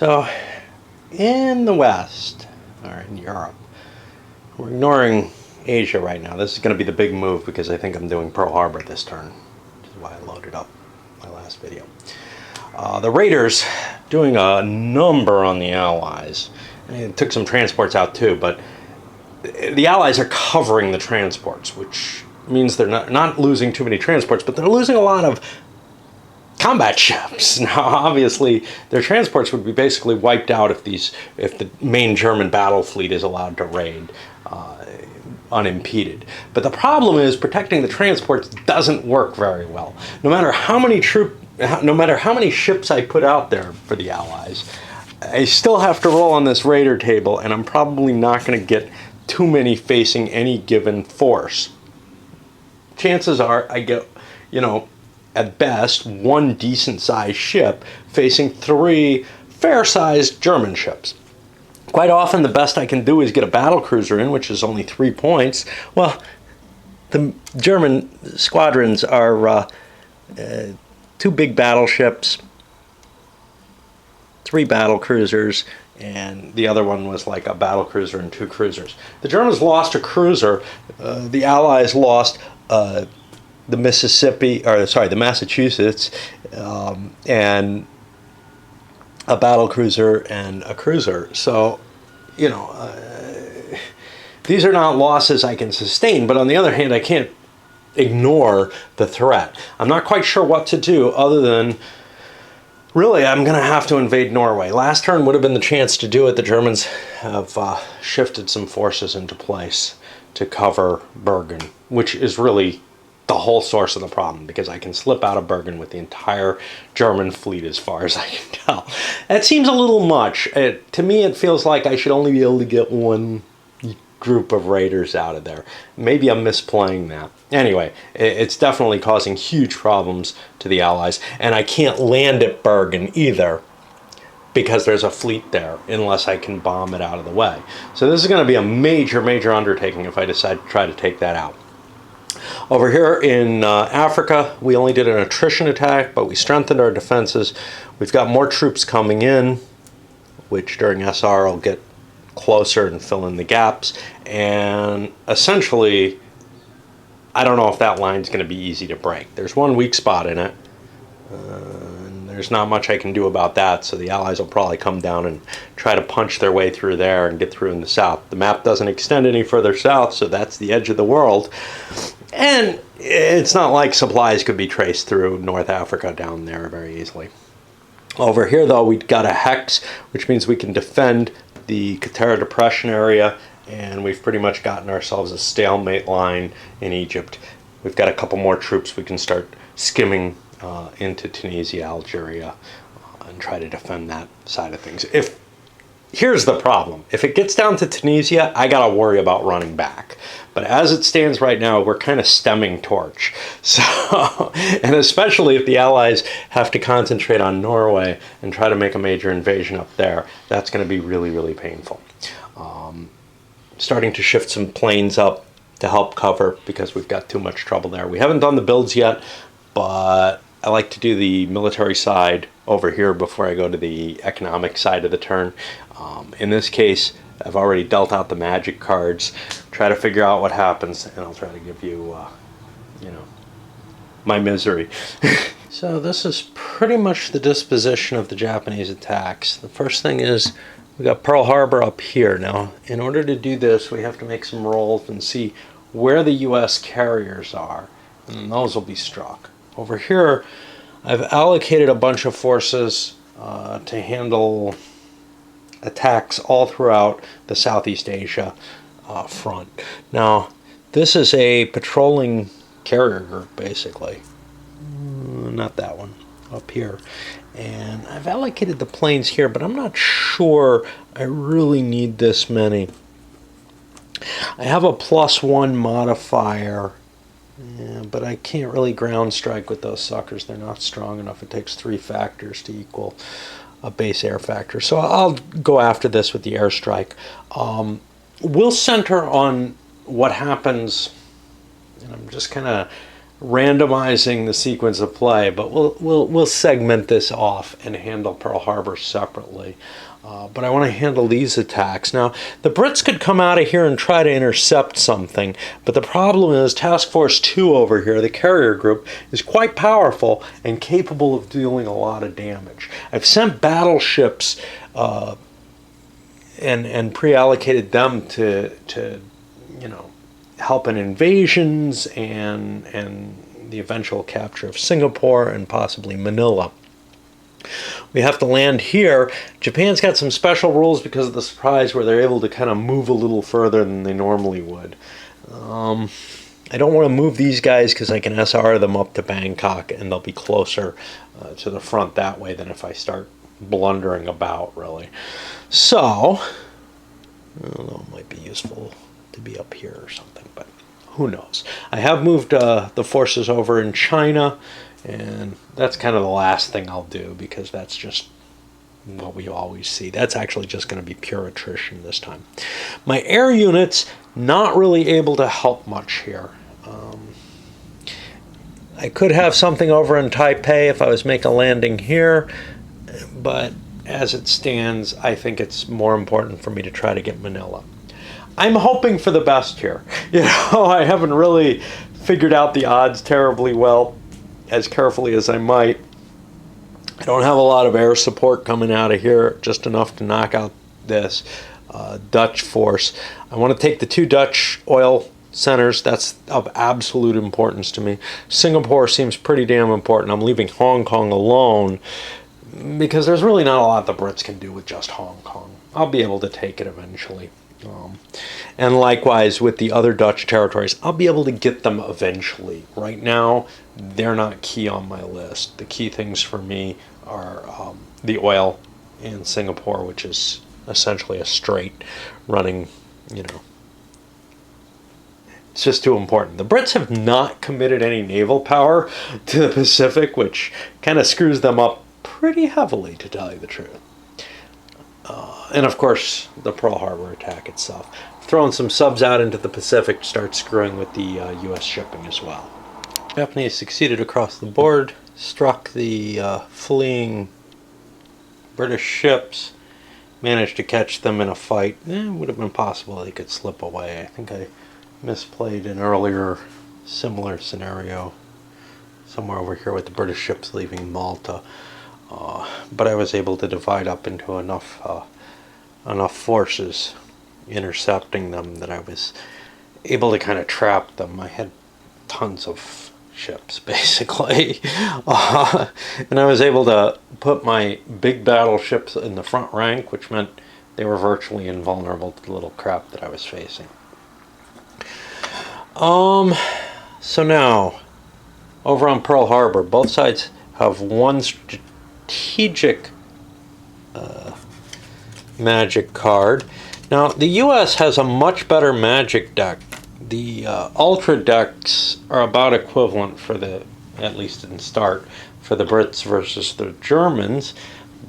So, in the West, or in Europe, we're ignoring Asia right now. This is going to be the big move because I think I'm doing Pearl Harbor this turn, which is why I loaded up my last video. The Raiders doing a number on the Allies. I mean, it took some transports out too, but the Allies are covering the transports, which means they're not losing too many transports, but they're losing a lot of combat ships. Now, obviously, their transports would be basically wiped out if the main German battle fleet is allowed to raid unimpeded. But the problem is protecting the transports doesn't work very well. No matter how many ships I put out there for the Allies, I still have to roll on this Raider table, and I'm probably not going to get too many facing any given force. Chances are I get, at best, one decent-sized ship facing 3 fair-sized German ships. Quite often, the best I can do is get a battle cruiser in, which is only 3 points. Well, the German squadrons are 2 big battleships, 3 battle cruisers, and the other one was like a battle cruiser and 2 cruisers. The Germans lost a cruiser. The Allies lost the Massachusetts, and a battle cruiser and a cruiser. So, these are not losses I can sustain, but on the other hand, I can't ignore the threat. I'm not quite sure what to do other than, really, I'm going to have to invade Norway. Last turn would have been the chance to do it. The Germans have shifted some forces into place to cover Bergen, which is really the whole source of the problem, because I can slip out of Bergen with the entire German fleet as far as I can tell. That seems a little much. To me, it feels like I should only be able to get one group of raiders out of there. Maybe I'm misplaying that. Anyway, it's definitely causing huge problems to the Allies, and I can't land at Bergen either because there's a fleet there unless I can bomb it out of the way. So this is going to be a major, major undertaking if I decide to try to take that out. Over here in Africa, we only did an attrition attack, but we strengthened our defenses. We've got more troops coming in, which during SR will get closer and fill in the gaps. And essentially, I don't know if that line's going to be easy to break. There's one weak spot in it, and there's not much I can do about that, so the Allies will probably come down and try to punch their way through there and get through in the south. The map doesn't extend any further south, so that's the edge of the world. And it's not like supplies could be traced through North Africa down there very easily. Over here, though, we've got a hex, which means we can defend the Qattara Depression area, and we've pretty much gotten ourselves a stalemate line in Egypt. We've got a couple more troops we can start skimming into Tunisia, Algeria, and try to defend that side of things. Here's the problem. If it gets down to Tunisia, I got to worry about running back. But as it stands right now, we're kind of stemming torch. So, and especially if the Allies have to concentrate on Norway and try to make a major invasion up there, that's going to be really, really painful. Starting to shift some planes up to help cover because we've got too much trouble there. We haven't done the builds yet, but I like to do the military side over here before I go to the economic side of the turn. In this case, I've already dealt out the magic cards. Try to figure out what happens, and I'll try to give you, my misery. So this is pretty much the disposition of the Japanese attacks. The first thing is we got Pearl Harbor up here. Now, in order to do this, we have to make some rolls and see where the U.S. carriers are, and those will be struck. Over here, I've allocated a bunch of forces to handle attacks all throughout the Southeast Asia front. Now, this is a patrolling carrier group, basically. Not that one, up here. And I've allocated the planes here, but I'm not sure I really need this many. I have a +1 modifier, but I can't really ground strike with those suckers. They're not strong enough. It takes 3 factors to equal a base air factor. So I'll go after this with the airstrike. We'll center on what happens, and I'm just kind of randomizing the sequence of play, but we'll segment this off and handle Pearl Harbor separately. But I want to handle these attacks. Now, the Brits could come out of here and try to intercept something, but the problem is Task Force 2 over here, the carrier group, is quite powerful and capable of dealing a lot of damage. I've sent battleships and pre-allocated them to help in invasions and the eventual capture of Singapore and possibly Manila. We have to land here. Japan's got some special rules because of the surprise where they're able to kind of move a little further than they normally would. I don't want to move these guys because I can SR them up to Bangkok and they'll be closer to the front that way than if I start blundering about, really. So, I don't know, it might be useful to be up here or something, but who knows. I have moved the forces over in China, and that's kind of the last thing I'll do because that's just what we always see. That's actually just going to be pure attrition this time. My air units not really able to help much here. I could have something over in Taipei if I was making a landing here, but as it stands, I think it's more important for me to try to get Manila. I'm hoping for the best here. I haven't really figured out the odds terribly well, as carefully as I might. I don't have a lot of air support coming out of here, just enough to knock out this Dutch force. I want to take the 2 Dutch oil centers. That's of absolute importance to me. Singapore seems pretty damn important. I'm leaving Hong Kong alone because there's really not a lot the Brits can do with just Hong Kong. I'll be able to take it eventually. And likewise with the other Dutch territories, I'll be able to get them eventually. Right now, they're not key on my list. The key things for me are the oil in Singapore, which is essentially a straight running, it's just too important. The Brits have not committed any naval power to the Pacific, which kind of screws them up pretty heavily, to tell you the truth. And of course, the Pearl Harbor attack itself. Throwing some subs out into the Pacific to start screwing with the U.S. shipping as well. Japanese succeeded across the board, struck the fleeing British ships, managed to catch them in a fight. It would have been possible they could slip away. I think I misplayed an earlier similar scenario somewhere over here with the British ships leaving Malta. But I was able to divide up into enough forces intercepting them that I was able to kind of trap them. I had tons of ships, basically. And I was able to put my big battleships in the front rank, which meant they were virtually invulnerable to the little crap that I was facing. So now, over on Pearl Harbor, both sides have one strategic magic card. Now, the U.S. has a much better magic deck. The Ultra decks are about equivalent for the, at least in start, for the Brits versus the Germans,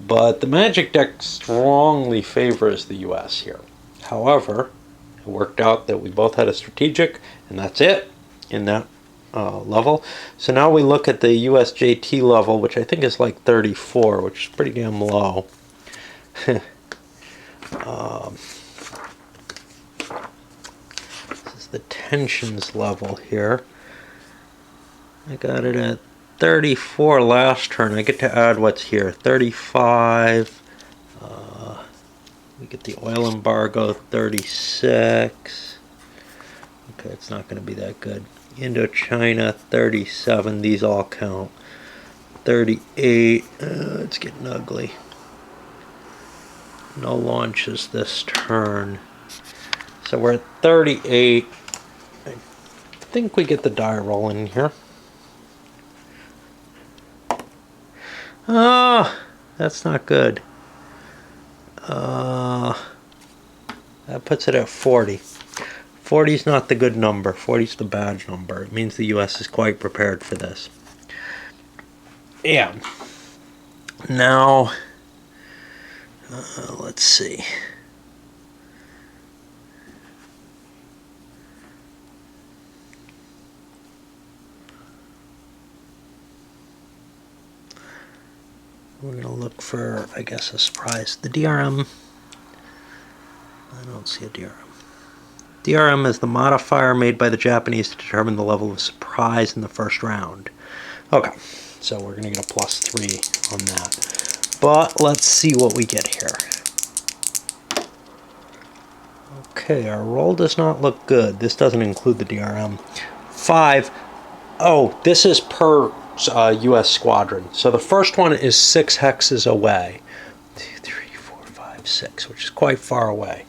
but the magic deck strongly favors the U.S. here. However, it worked out that we both had a strategic, and that's it in that level. So now we look at the USJT level, which I think is like 34, which is pretty damn low. This is the tensions level here. I got it at 34 last turn. I get to add what's here, 35. We get the oil embargo, 36. Okay, it's not going to be that good. Indochina, 37. These all count. 38. It's getting ugly. No launches this turn. So we're at 38. I think we get the die roll in here. Ah, that's not good. That puts it at 40. 40 is not the good number. 40 is the bad number. It means the U.S. is quite prepared for this. Yeah. Now, let's see. We're going to look for, I guess, a surprise. The DRM, I don't see a DRM. DRM is the modifier made by the Japanese to determine the level of surprise in the first round. Okay, so we're going to get a +3 on that. But let's see what we get here. Okay, our roll does not look good. This doesn't include the DRM. 5. Oh, this is per U.S. squadron. So the first one is 6 hexes away. 2, 3, 4, 5, 6, which is quite far away.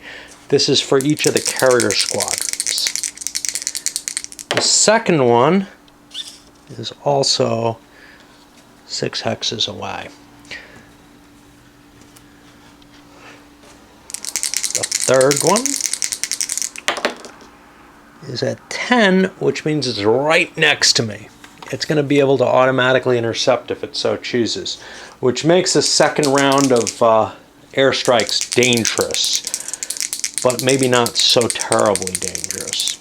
This is for each of the carrier squadrons. The second one is also 6 hexes away. The third one is at 10, which means it's right next to me. It's going to be able to automatically intercept if it so chooses, which makes the second round of airstrikes dangerous, but maybe not so terribly dangerous.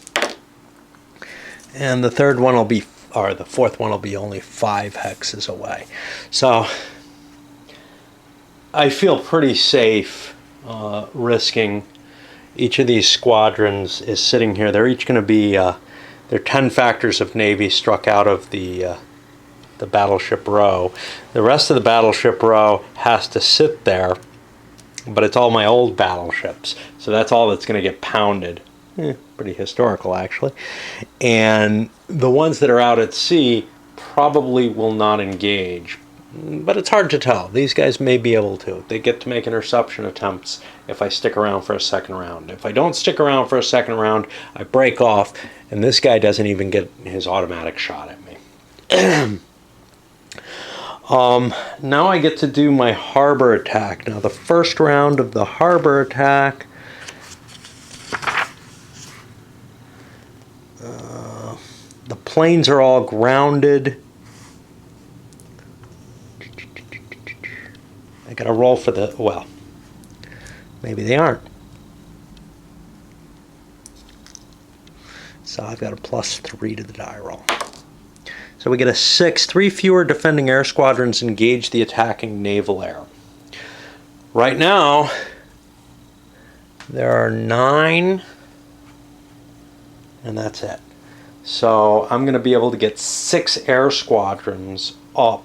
And the third one will be, or the fourth one will be only 5 hexes away. So I feel pretty safe risking. Each of these squadrons is sitting here. They're each going to be, they're 10 factors of Navy struck out of the battleship row. The rest of the battleship row has to sit there, but it's all my old battleships. So that's all that's going to get pounded. Pretty historical, actually. And the ones that are out at sea probably will not engage. But it's hard to tell. These guys may be able to. They get to make interception attempts if I stick around for a second round. If I don't stick around for a second round, I break off, and this guy doesn't even get his automatic shot at me. Now I get to do my harbor attack. Now the first round of the harbor attack, the planes are all grounded. I got to roll for the, well, maybe they aren't. So I've got a +3 to the die roll. So we get a 6. 3 fewer defending air squadrons engage the attacking naval air. Right now, there are 9, and that's it. So I'm going to be able to get 6 air squadrons up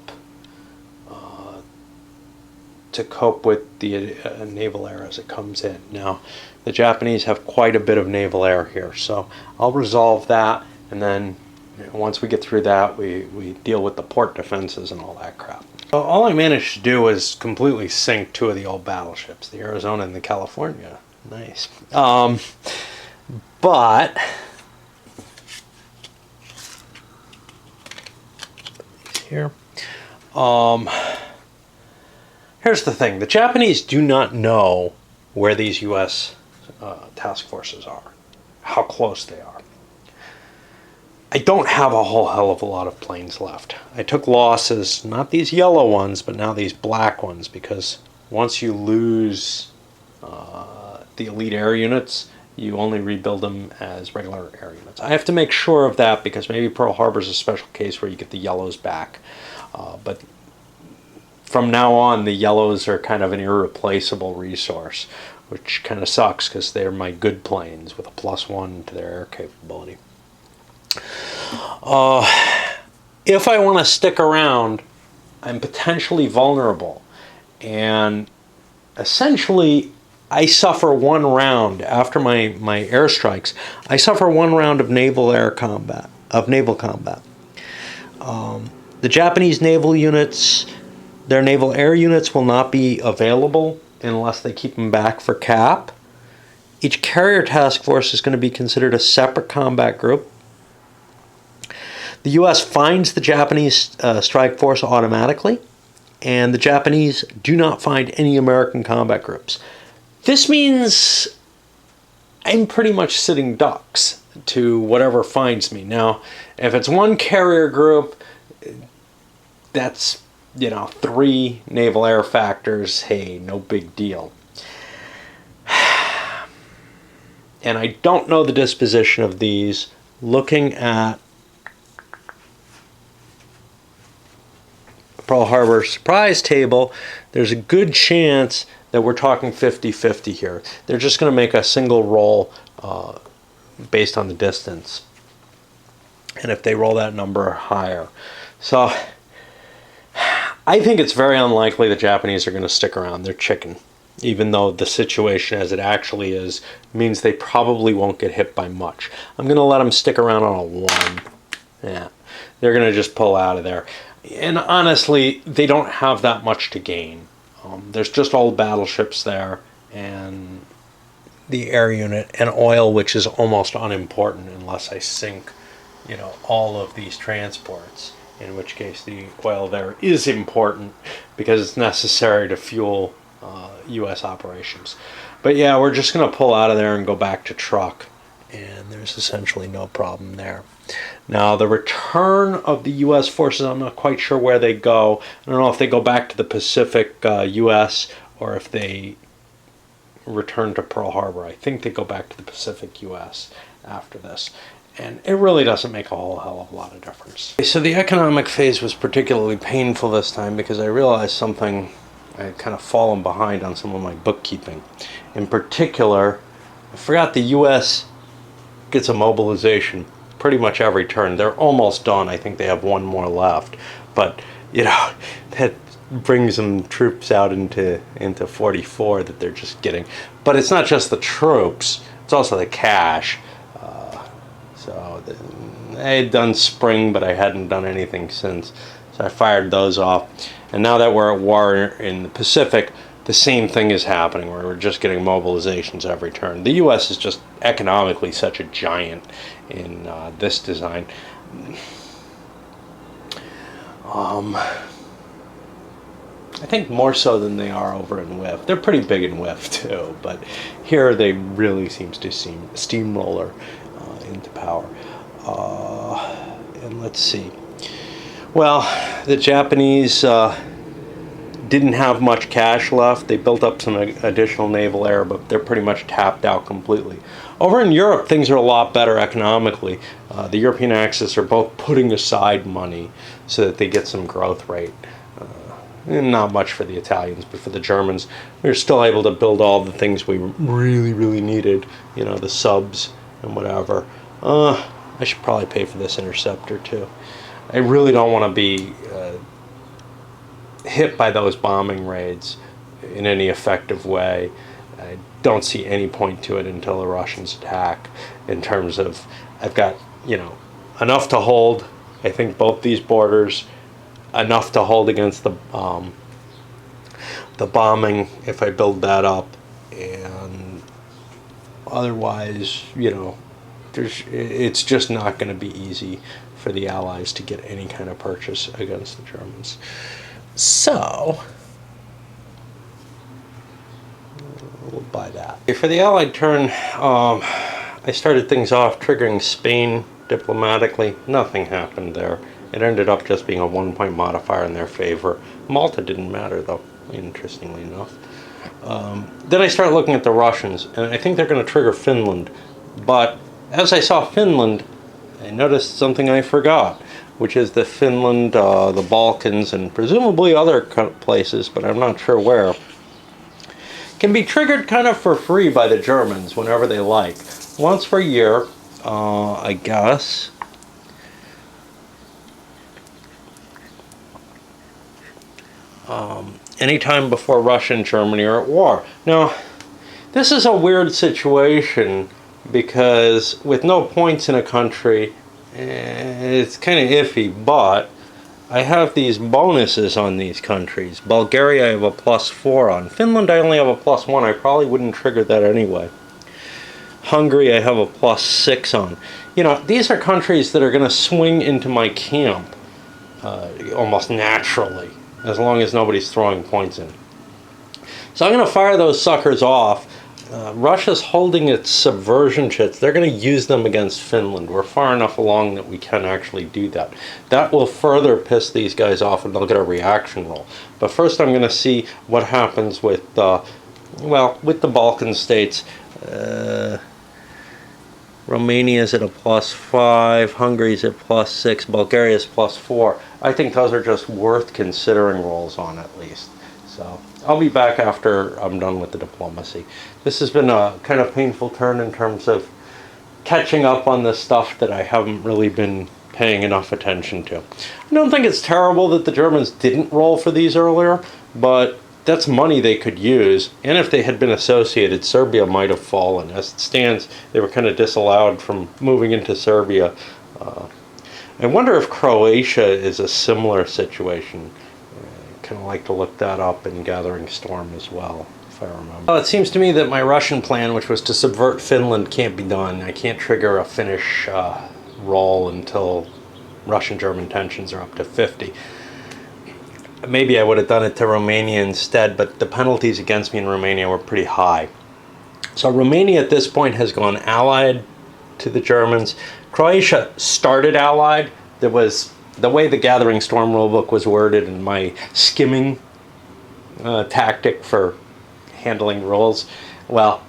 to cope with the naval air as it comes in. Now, the Japanese have quite a bit of naval air here, so I'll resolve that, and then once we get through that, we deal with the port defenses and all that crap. So all I managed to do was completely sink 2 of the old battleships, the Arizona and the California. Nice. But here. Here's the thing. The Japanese do not know where these U.S. task forces are, how close they are. I don't have a whole hell of a lot of planes left. I took losses, not these yellow ones, but now these black ones, because once you lose the elite air units, you only rebuild them as regular air units. I have to make sure of that because maybe Pearl Harbor is a special case where you get the yellows back. But from now on, the yellows are kind of an irreplaceable resource, which kind of sucks because they're my good planes with a +1 to their air capability. If I want to stick around, I'm potentially vulnerable. And essentially, I suffer 1 round after my airstrikes. I suffer 1 round of naval combat. The Japanese naval units, their naval air units will not be available unless they keep them back for cap. Each carrier task force is going to be considered a separate combat group. The U.S. finds the Japanese strike force automatically, and the Japanese do not find any American combat groups. This means I'm pretty much sitting ducks to whatever finds me. Now, if it's 1 carrier group, that's, 3 naval air factors. Hey, no big deal. And I don't know the disposition of these. Looking at Pearl Harbor surprise table, there's a good chance that we're talking 50-50 here. They're just going to make a single roll based on the distance. And if they roll that number higher. So I think it's very unlikely the Japanese are going to stick around. They're chicken. Even though the situation as it actually is means they probably won't get hit by much. I'm going to let them stick around on a 1. Yeah, they're going to just pull out of there. And honestly, they don't have that much to gain. There's just old battleships there and the air unit and oil, which is almost unimportant unless I sink, you know, all of these transports. In which case the oil there is important because it's necessary to fuel U.S. operations. But yeah, we're just going to pull out of there and go back to truck, and there's essentially no problem there. Now, the return of the U.S. forces, I'm not quite sure where they go. I don't know if they go back to the Pacific U.S. or if they return to Pearl Harbor. I think they go back to the Pacific U.S. after this. And it really doesn't make a whole hell of a lot of difference. So the economic phase was particularly painful this time because I realized something. I had kind of fallen behind on some of my bookkeeping. In particular, I forgot the U.S. gets a mobilization pretty much every turn. They're almost done. I think they have one more left. But, you know, that brings them troops out into 44 that they're just getting. But it's not just the troops. It's also the cash. I had done spring, but I hadn't done anything since. So I fired those off. And now that we're at war in the Pacific, the same thing is happening where we're just getting mobilizations every turn. The U.S. is just economically such a giant in this design. I think more so than they are over in WIF. They're pretty big in WIF too, but here they really seems to steamroller into power. And let's see. Well, the Japanese didn't have much cash left. They built up some additional naval air, but they're pretty much tapped out completely. Over in Europe, things are a lot better economically. The European Axis are both putting aside money so that they get some growth rate. And not much for the Italians, but for the Germans, we were still able to build all the things we really, really needed. You know, the subs and whatever. I should probably pay for this interceptor too. I really don't want to be hit by those bombing raids in any effective way. I don't see any point to it until the Russians attack. In terms of, I've got, you know, enough to hold. I think both these borders, enough to hold against the bombing if I build that up, and otherwise, you know, it's just not going to be easy for the Allies to get any kind of purchase against the Germans. So we'll buy that. For the Allied turn, I started things off triggering Spain diplomatically. Nothing happened there. It ended up just being a 1-point modifier in their favor. Malta didn't matter though, interestingly enough. Then I started looking at the Russians, and I think they're going to trigger Finland. But as I saw Finland, I noticed something I forgot, which is that Finland, the Balkans, and presumably other places, but I'm not sure where, can be triggered kind of for free by the Germans whenever they like. Once per year, I guess. Anytime before Russia and Germany are at war. Now, this is a weird situation because with no points in a country, it's kind of iffy, but I have these bonuses on these countries. Bulgaria I have a +4 on. Finland I only have a +1. I probably wouldn't trigger that anyway. Hungary I have a +6 on. You know, these are countries that are going to swing into my camp almost naturally, as long as nobody's throwing points in. So I'm going to fire those suckers off. Russia's holding its subversion chits. They're going to use them against Finland. We're far enough along that we can actually do that. That will further piss these guys off and they'll get a reaction roll. But first I'm going to see what happens with, well, with the Balkan states. Romania's at a +5, Hungary's at +6, Bulgaria's +4. I think those are just worth considering rolls on at least. So I'll be back after I'm done with the diplomacy. This has been a kind of painful turn in terms of catching up on the stuff that I haven't really been paying enough attention to. I don't think it's terrible that the Germans didn't roll for these earlier, but that's money they could use, and if they had been associated, Serbia might have fallen. As it stands, they were kind of disallowed from moving into Serbia. I wonder if Croatia is a similar situation. Kind of like to look that up in Gathering Storm as well, if I remember. Well, it seems to me that my Russian plan, which was to subvert Finland, can't be done. I can't trigger a Finnish roll until Russian-German tensions are up to 50. Maybe I would have done it to Romania instead, but the penalties against me in Romania were pretty high. So Romania at this point has gone allied to the Germans. Croatia started allied. There was, the way the Gathering Storm rulebook was worded and my skimming tactic for handling rules, well,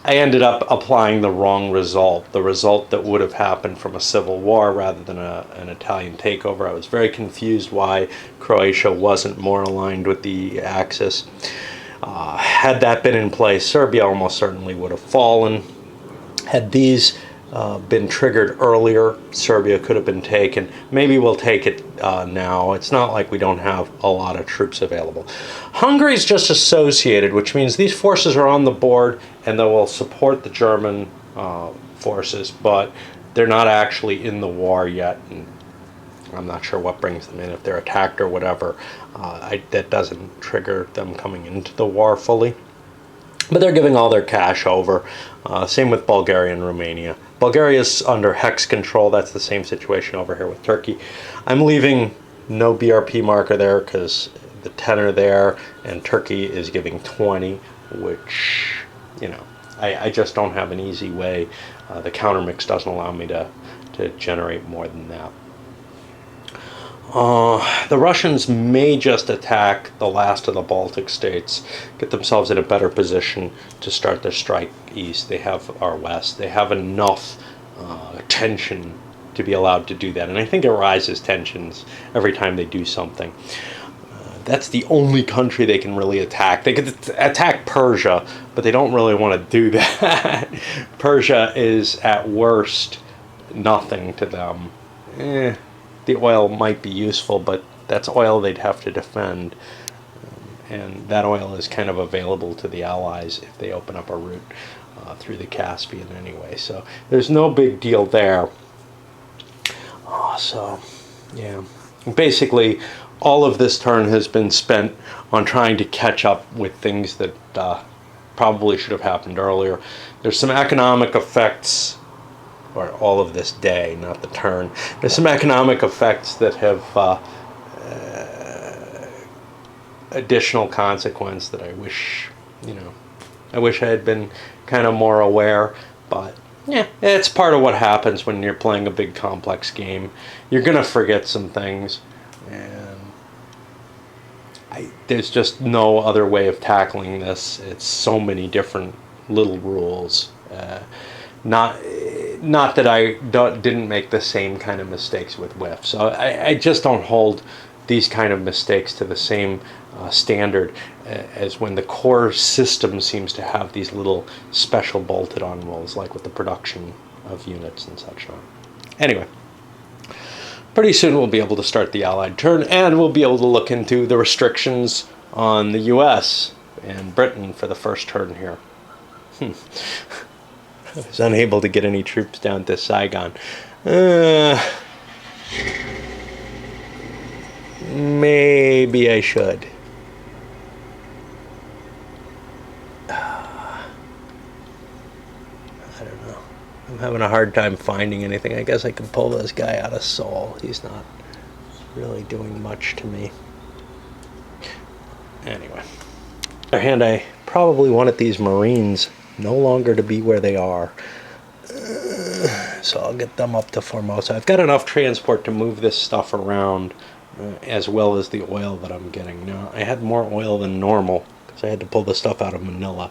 I ended up applying the wrong result, the result that would have happened from a civil war rather than an Italian takeover. I was very confused why Croatia wasn't more aligned with the Axis. Had that been in place, Serbia almost certainly would have fallen. Had these been triggered earlier, Serbia could have been taken. Maybe we'll take it now. It's not like we don't have a lot of troops available. Hungary's just associated, which means these forces are on the board and they will support the German forces, but they're not actually in the war yet. And I'm not sure what brings them in, if they're attacked or whatever. That doesn't trigger them coming into the war fully. But they're giving all their cash over. Same with Bulgaria and Romania. Bulgaria's under Hex control. That's the same situation over here with Turkey. I'm leaving no BRP marker there because the 10 are there, and Turkey is giving 20, which, you know, I just don't have an easy way. The countermix doesn't allow me to generate more than that. The Russians may just attack the last of the Baltic states, get themselves in a better position to start their strike east. They have our west. They have enough tension to be allowed to do that. And I think it rises tensions every time they do something. That's the only country they can really attack. They could attack Persia, but they don't really want to do that. Persia is at worst nothing to them. The oil might be useful, but that's oil they'd have to defend. And that oil is kind of available to the Allies if they open up a route through the Caspian anyway. So there's no big deal there. So, yeah. Basically, all of this turn has been spent on trying to catch up with things that probably should have happened earlier. There's some economic effects, or all of this day, not the turn. There's some economic effects that have additional consequence that I wish, I wish I had been kind of more aware, but yeah, it's part of what happens when you're playing a big complex game. You're gonna forget some things, and there's just no other way of tackling this. It's so many different little rules. Not that I didn't make the same kind of mistakes with WIF. So I just don't hold these kind of mistakes to the same standard as when the core system seems to have these little special bolted on rules, like with the production of units and such on. Anyway, pretty soon we'll be able to start the Allied turn, and we'll be able to look into the restrictions on the US and Britain for the first turn here. I was unable to get any troops down to Saigon. Maybe I should. I don't know. I'm having a hard time finding anything. I guess I could pull this guy out of Seoul. He's not really doing much to me. Anyway. On the other hand, I probably wanted these Marines no longer to be where they are. So I'll get them up to Formosa. I've got enough transport to move this stuff around, as well as the oil that I'm getting. Now, I had more oil than normal because I had to pull the stuff out of Manila.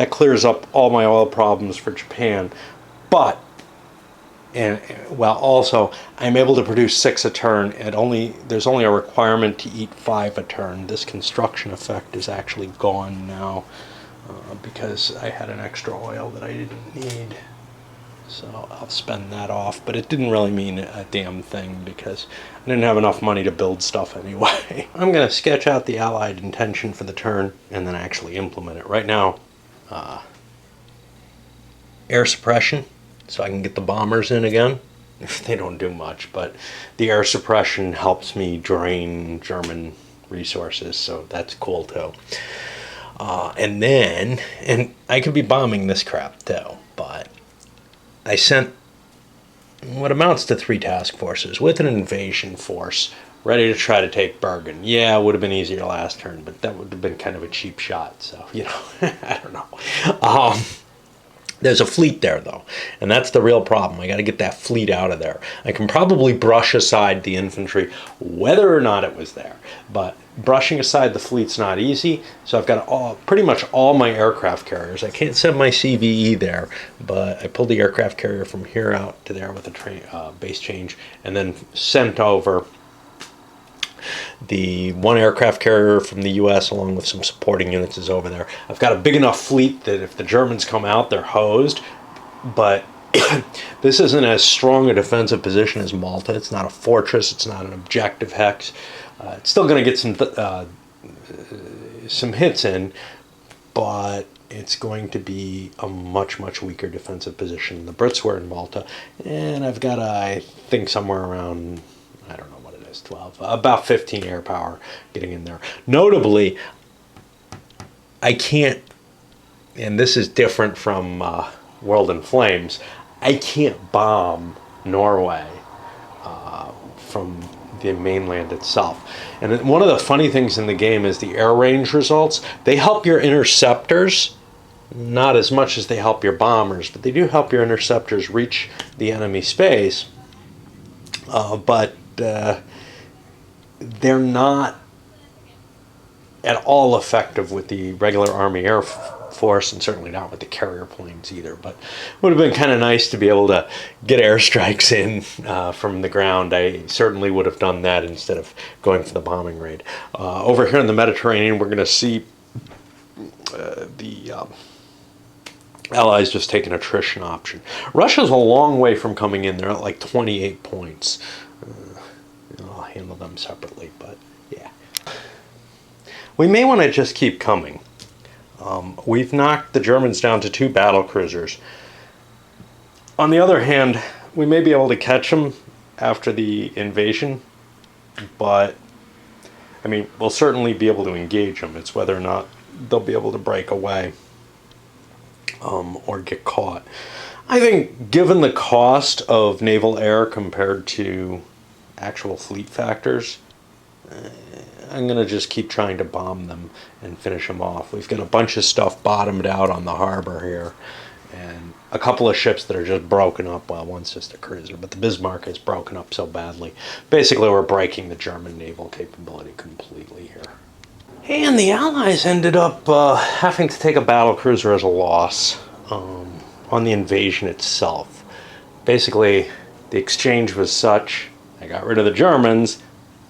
That clears up all my oil problems for Japan. But, well, also, I'm able to produce 6 a turn. There's only a requirement to eat 5 a turn. This construction effect is actually gone now because I had an extra oil that I didn't need. So I'll spend that off, but it didn't really mean a damn thing because I didn't have enough money to build stuff anyway. I'm going to sketch out the Allied intention for the turn and then actually implement it. Right now, air suppression, so I can get the bombers in again. They don't do much, but the air suppression helps me drain German resources, so that's cool too. And I could be bombing this crap too, but I sent what amounts to 3 task forces with an invasion force ready to try to take Bergen. Yeah, it would have been easier last turn, but that would have been kind of a cheap shot. So, you know, I don't know. There's a fleet there, though, and that's the real problem. I got to get that fleet out of there. I can probably brush aside the infantry, whether or not it was there, but brushing aside the fleet's not easy, so I've got pretty much all my aircraft carriers. I can't send my CVE there, but I pulled the aircraft carrier from here out to there with a base change, and then sent over the 1 aircraft carrier from the U.S. along with some supporting units is over there. I've got a big enough fleet that if the Germans come out, they're hosed. But this isn't as strong a defensive position as Malta. It's not a fortress. It's not an objective hex. It's still going to get some hits in, but it's going to be a much, much weaker defensive position. The Brits were in Malta, and I've got, I think, somewhere around, I don't know, 12, about 15 air power getting in there. Notably, I can't, and this is different from World in Flames, I can't bomb Norway from the mainland itself. And one of the funny things in the game is the air range results. They help your interceptors, not as much as they help your bombers, but they do help your interceptors reach the enemy space. But they're not at all effective with the regular Army Air Force, and certainly not with the carrier planes either. But it would have been kind of nice to be able to get airstrikes in from the ground. I certainly would have done that instead of going for the bombing raid. Over here in the Mediterranean, we're going to see the Allies just take an attrition option. Russia's a long way from coming in. They're at like 28 points. I'll handle them separately, but yeah. We may want to just keep coming. We've knocked the Germans down to 2 battle cruisers. On the other hand, we may be able to catch them after the invasion, but I mean, we'll certainly be able to engage them. It's whether or not they'll be able to break away or get caught. I think given the cost of naval air compared to actual fleet factors, I'm going to just keep trying to bomb them and finish them off. We've got a bunch of stuff bottomed out on the harbor here, and a couple of ships that are just broken up. Well, one's just a cruiser, but the Bismarck is broken up so badly. Basically, we're breaking the German naval capability completely here. And the Allies ended up having to take a battle cruiser as a loss on the invasion itself. Basically, the exchange was such: I got rid of the Germans,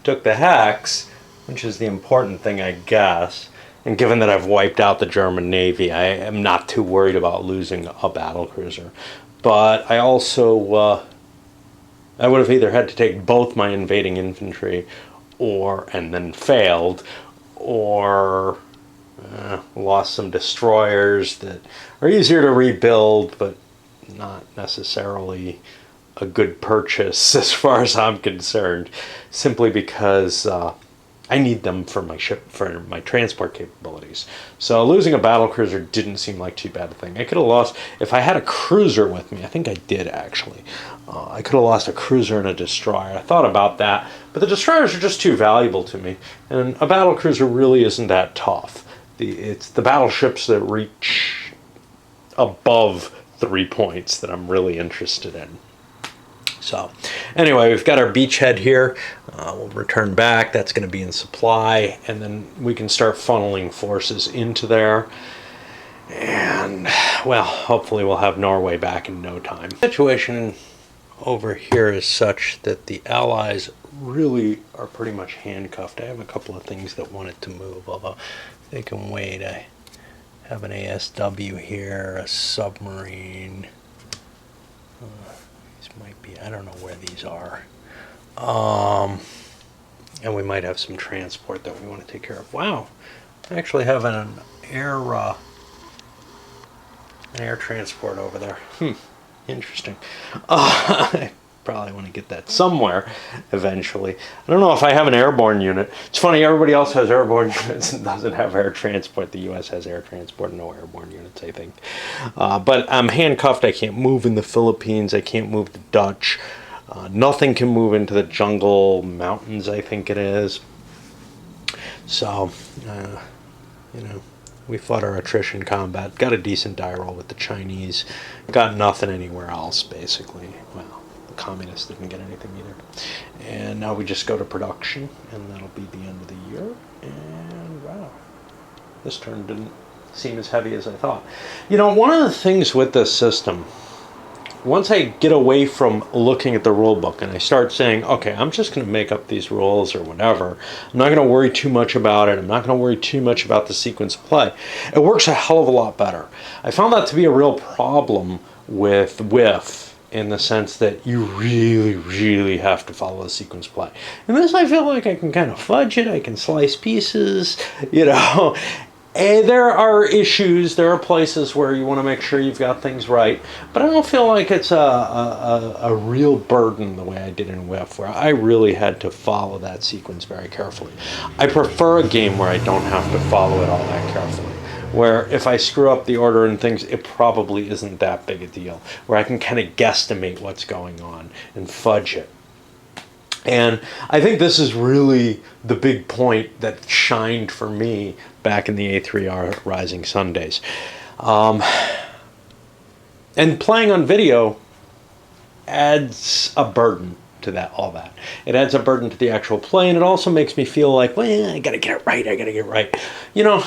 took the hex, which is the important thing, I guess. And given that I've wiped out the German Navy, I am not too worried about losing a battle cruiser. But I also, I would have either had to take both my invading infantry, and then failed, or lost some destroyers that are easier to rebuild, but not necessarily a good purchase as far as I'm concerned, simply because I need them for my transport capabilities. So losing a battle cruiser didn't seem like too bad a thing. I could have lost, if I had a cruiser with me, I think I did actually, I could have lost a cruiser and a destroyer. I thought about that, but the destroyers are just too valuable to me, and a battle cruiser really isn't that tough. It's the battleships that reach above 3 points that I'm really interested in. So anyway, we've got our beachhead here. We'll return back. That's going to be in supply, and then we can start funneling forces into there. And, well, hopefully we'll have Norway back in no time. The situation over here is such that the Allies really are pretty much handcuffed. I have a couple of things that wanted to move, although they can wait. I have an ASW here, a submarine. These might be, I don't know where these are. And we might have some transport that we want to take care of. Wow, I actually have an air transport over there. Interesting. I probably want to get that somewhere eventually. I don't know if I have an airborne unit. It's funny, everybody else has airborne units and doesn't have air transport. The U.S. has air transport, no airborne units, I think. But I'm handcuffed. I can't move in the Philippines. I can't move the Dutch. Nothing can move into the jungle mountains, I think it is. So, you know, we fought our attrition combat, got a decent die roll with the Chinese, got nothing anywhere else, basically. Well, the communists didn't get anything either. And now we just go to production, and that'll be the end of the year. And wow, this turn didn't seem as heavy as I thought. You know, one of the things with this system, once I get away from looking at the rule book and I start saying, okay, I'm just going to make up these rules or whatever, I'm not going to worry too much about it, I'm not going to worry too much about the sequence of play, it works a hell of a lot better. I found that to be a real problem with WIF, in the sense that you really, really have to follow the sequence play. And this, I feel like I can kind of fudge it, I can slice pieces, you know. And there are issues, there are places where you want to make sure you've got things right, but I don't feel like it's a real burden the way I did in WIF, where I really had to follow that sequence very carefully. I prefer a game where I don't have to follow it all that carefully, where if I screw up the order and things, it probably isn't that big a deal, where I can kind of guesstimate what's going on and fudge it. And I think this is really the big point that shined for me back in the A3R Rising Sun days. And playing on video adds a burden to that, all that. It adds a burden to the actual play, and it also makes me feel like, well, I gotta get it right, I gotta get it right. You know,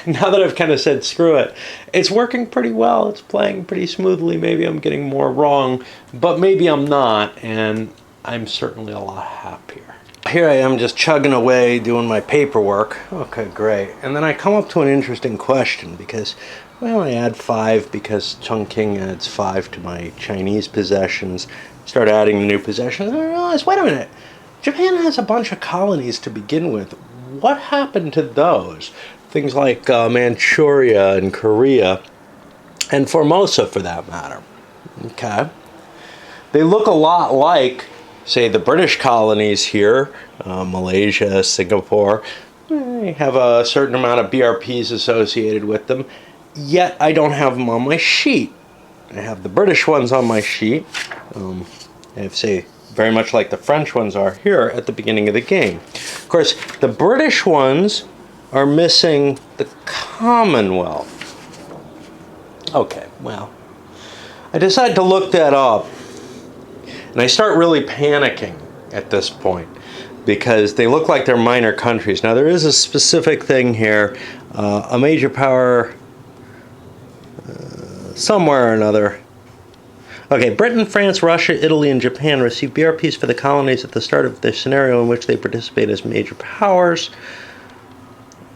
now that I've kind of said screw it, it's working pretty well, it's playing pretty smoothly. Maybe I'm getting more wrong, but maybe I'm not, and I'm certainly a lot happier. Here I am just chugging away doing my paperwork. Okay, great. And then I come up to an interesting question because, well, I add 5 because Chongqing adds 5 to my Chinese possessions. Start adding the new possessions, and I realize, wait a minute, Japan has a bunch of colonies to begin with. What happened to those? Things like Manchuria and Korea, and Formosa for that matter. Okay. They look a lot like, say, the British colonies here, Malaysia, Singapore. They have a certain amount of BRPs associated with them, yet I don't have them on my sheet. I have the British ones on my sheet, and say very much like the French ones are here at the beginning of the game. Of course, the British ones are missing the Commonwealth. Okay, well, I decided to look that up. And I start really panicking at this point because they look like they're minor countries. Now, there is a specific thing here, a major power somewhere or another. Okay, Britain, France, Russia, Italy, and Japan receive BRPs for the colonies at the start of their scenario in which they participate as major powers,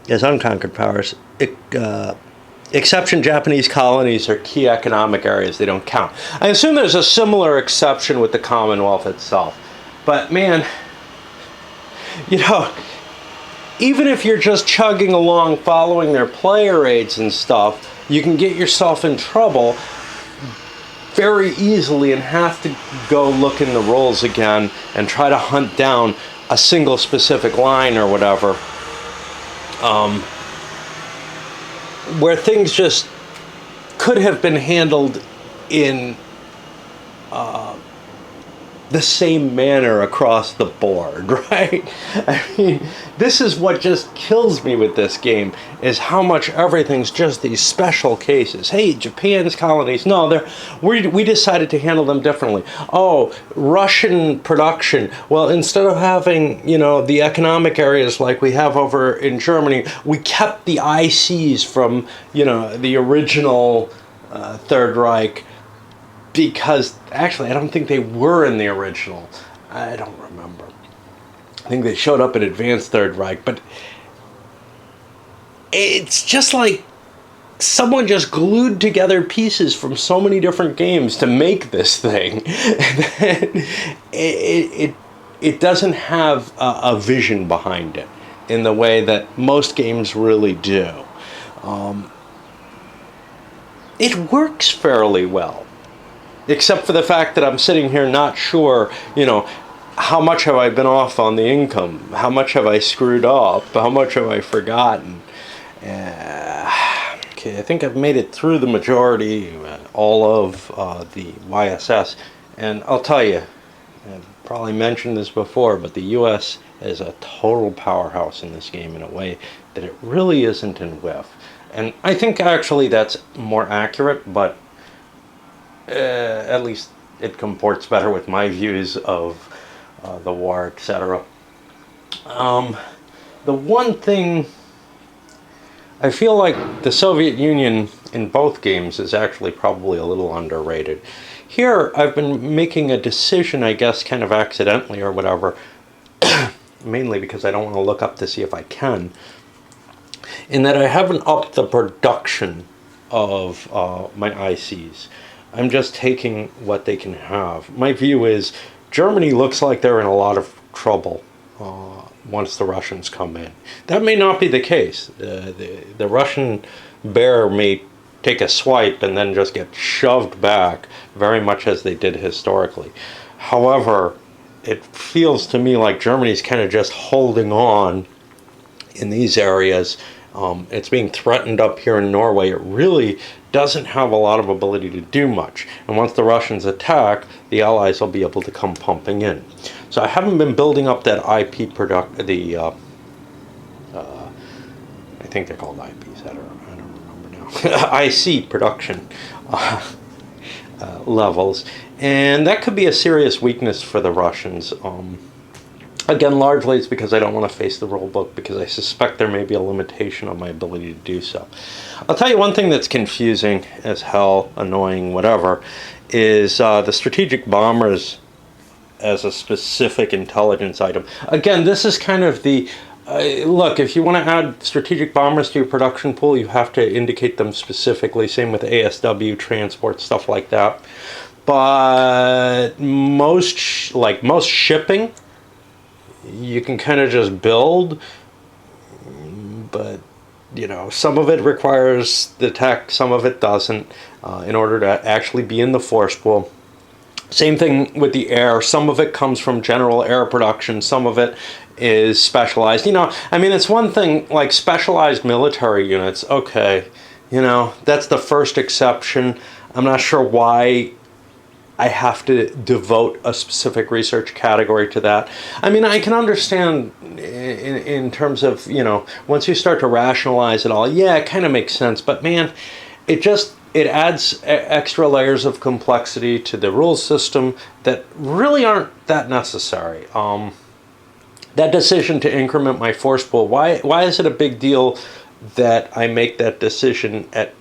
as unconquered powers. Exception, Japanese colonies are key economic areas. They don't count. I assume there's a similar exception with the Commonwealth itself. But man, you know, even if you're just chugging along following their player aids and stuff, you can get yourself in trouble very easily and have to go look in the rules again and try to hunt down a single specific line or whatever. Where things just could have been handled in the same manner across the board, right? I mean, this is what just kills me with this game, is how much everything's just these special cases. Hey, Japan's colonies, no, we decided to handle them differently. Oh, Russian production, well, instead of having, you know, the economic areas like we have over in Germany, we kept the ICs from, you know, the original Third Reich, because actually I don't think they were in the original. I don't remember. I think they showed up in Advanced Third Reich, but it's just like someone just glued together pieces from so many different games to make this thing. it doesn't have a vision behind it in the way that most games really do. It works fairly well, except for the fact that I'm sitting here not sure, you know, how much have I been off on the income? How much have I screwed up? How much have I forgotten? Okay, I think I've made it through the majority, all of the YSS. And I'll tell you, I've probably mentioned this before, but the US is a total powerhouse in this game in a way that it really isn't in WIF. And I think actually that's more accurate, but at least it comports better with my views of the war, etc. The one thing, I feel like the Soviet Union in both games is actually probably a little underrated. Here I've been making a decision, I guess kind of accidentally or whatever, mainly because I don't want to look up to see if I can, in that I haven't upped the production of my ICs. I'm just taking what they can have. My view is Germany looks like they're in a lot of trouble once the Russians come in. That may not be the case. The Russian bear may take a swipe and then just get shoved back, very much as they did historically. However, it feels to me like Germany's kind of just holding on in these areas. It's being threatened up here in Norway. It really doesn't have a lot of ability to do much. And once the Russians attack, the Allies will be able to come pumping in. So I haven't been building up that IP I think they're called IPs, I don't remember now. IC production levels. And that could be a serious weakness for the Russians. Again, largely it's because I don't want to face the rulebook, because I suspect there may be a limitation on my ability to do so. I'll tell you one thing that's confusing as hell, annoying, whatever, is the strategic bombers as a specific intelligence item. Again, this is kind of the... look, if you want to add strategic bombers to your production pool, you have to indicate them specifically. Same with ASW, transport, stuff like that. But most shipping, you can kind of just build, but you know, some of it requires the tech, some of it doesn't, in order to actually be in the force pool. Same thing with the air. Some of it comes from general air production, some of it is specialized. You know, I mean, it's one thing like specialized military units, okay, you know, that's the first exception. I'm not sure why I have to devote a specific research category to that. I mean, I can understand in terms of, you know, once you start to rationalize it all, yeah, it kind of makes sense. But man, it adds extra layers of complexity to the rules system that really aren't that necessary. That decision to increment my force pool, why is it a big deal that I make that decision at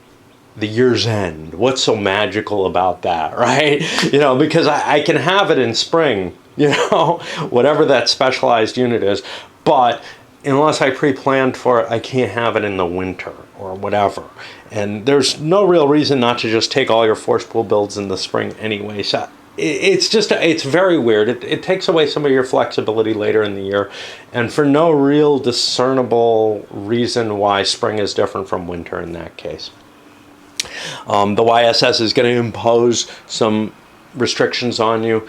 the year's end? What's so magical about that, right? You know, because I can have it in spring, you know, whatever that specialized unit is, but unless I pre-planned for it, I can't have it in the winter or whatever. And there's no real reason not to just take all your force pool builds in the spring anyway. So it's very weird. It takes away some of your flexibility later in the year, and for no real discernible reason why spring is different from winter in that case. The YSS is going to impose some restrictions on you.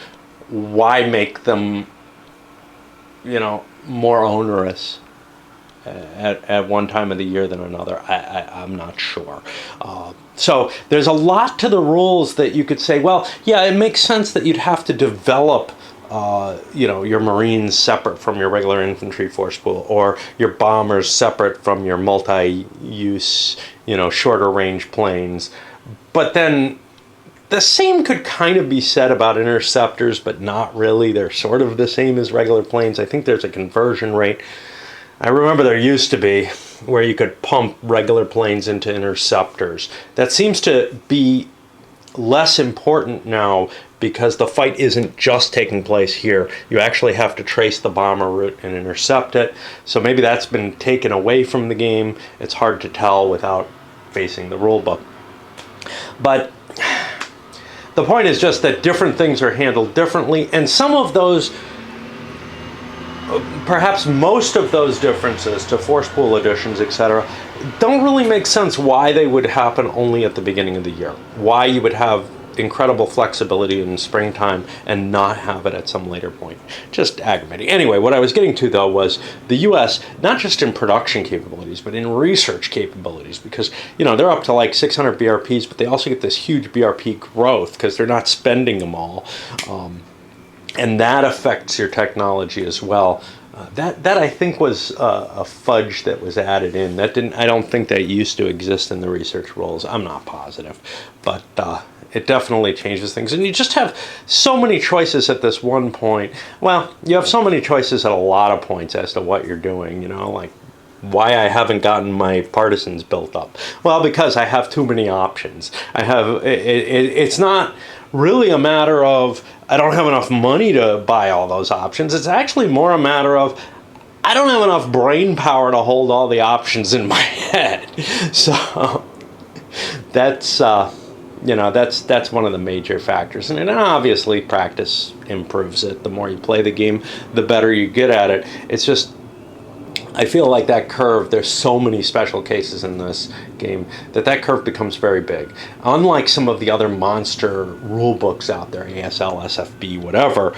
Why make them, you know, more onerous? at one time of the year than another. I'm not sure. So there's a lot to the rules that you could say, well, yeah, it makes sense that you'd have to develop your Marines separate from your regular infantry force pool, or your bombers separate from your multi-use, shorter range planes. But then the same could kind of be said about interceptors, but not really. They're sort of the same as regular planes. I think there's a conversion rate. I remember there used to be where you could pump regular planes into interceptors. That seems to be less important now because the fight isn't just taking place here. You actually have to trace the bomber route and intercept it. So maybe that's been taken away from the game. It's hard to tell without facing the rule book. But the point is just that different things are handled differently, and some of those, perhaps most of those differences to force pool additions, etc., don't really make sense why they would happen only at the beginning of the year. Why you would have incredible flexibility in springtime and not have it at some later point. Just aggravating. Anyway, what I was getting to though was the US, not just in production capabilities, but in research capabilities, because they're up to like 600 BRPs, but they also get this huge BRP growth because they're not spending them all. And that affects your technology as well. That I think was a fudge that was added in. I don't think that used to exist in the research rules. I'm not positive, but it definitely changes things. And you just have so many choices at this one point. Well, you have so many choices at a lot of points as to what you're doing, like why I haven't gotten my partisans built up. Well, because I have too many options. It's not really a matter of I don't have enough money to buy all those options. It's actually more a matter of I don't have enough brain power to hold all the options in my head. So that's that's one of the major factors. And obviously practice improves it. The more you play the game, the better you get at it. It's just I feel like that curve, there's so many special cases in this game that curve becomes very big. Unlike some of the other monster rule books out there, ASL, SFB, whatever,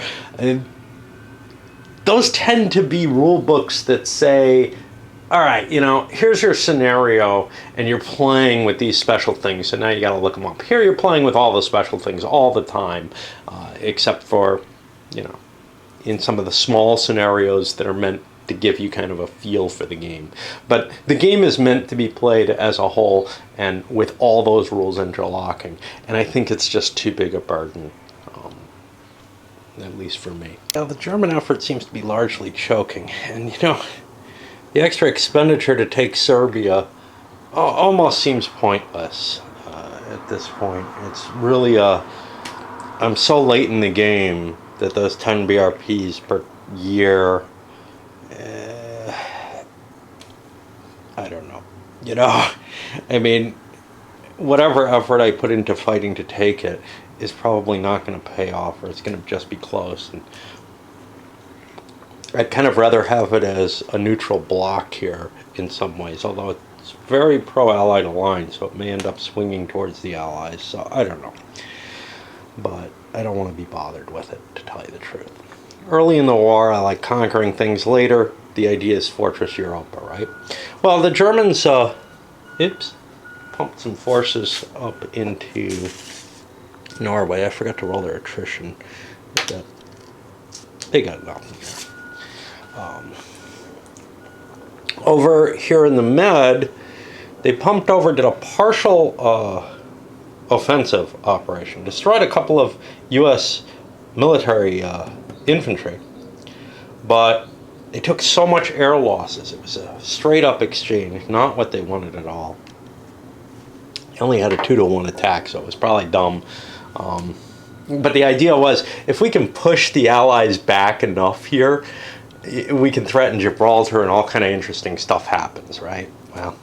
those tend to be rule books that say, all right, here's your scenario, and you're playing with these special things, so now you got to look them up. Here you're playing with all the special things all the time, except for, in some of the small scenarios that are meant to give you kind of a feel for the game. But the game is meant to be played as a whole and with all those rules interlocking. And I think it's just too big a burden, at least for me. Now, the German effort seems to be largely choking. And, the extra expenditure to take Serbia almost seems pointless at this point. It's really I'm so late in the game that those 10 BRPs per year, I don't know. I mean, whatever effort I put into fighting to take it is probably not going to pay off, or it's going to just be close. And I'd kind of rather have it as a neutral block here in some ways, although it's very pro-Allied aligned, so it may end up swinging towards the Allies, so I don't know. But I don't want to be bothered with it, to tell you the truth. Early in the war, I like conquering things later. The idea is Fortress Europa, right? Well, the Germans, pumped some forces up into Norway. I forgot to roll their attrition. They got nothing. Over here in the Med, they pumped over, did a partial offensive operation, destroyed a couple of U.S. military infantry, but they took so much air losses. It was a straight-up exchange, not what they wanted at all. They only had a 2-to-1 attack, so it was probably dumb. But the idea was, if we can push the Allies back enough here, we can threaten Gibraltar and all kind of interesting stuff happens, right? Well,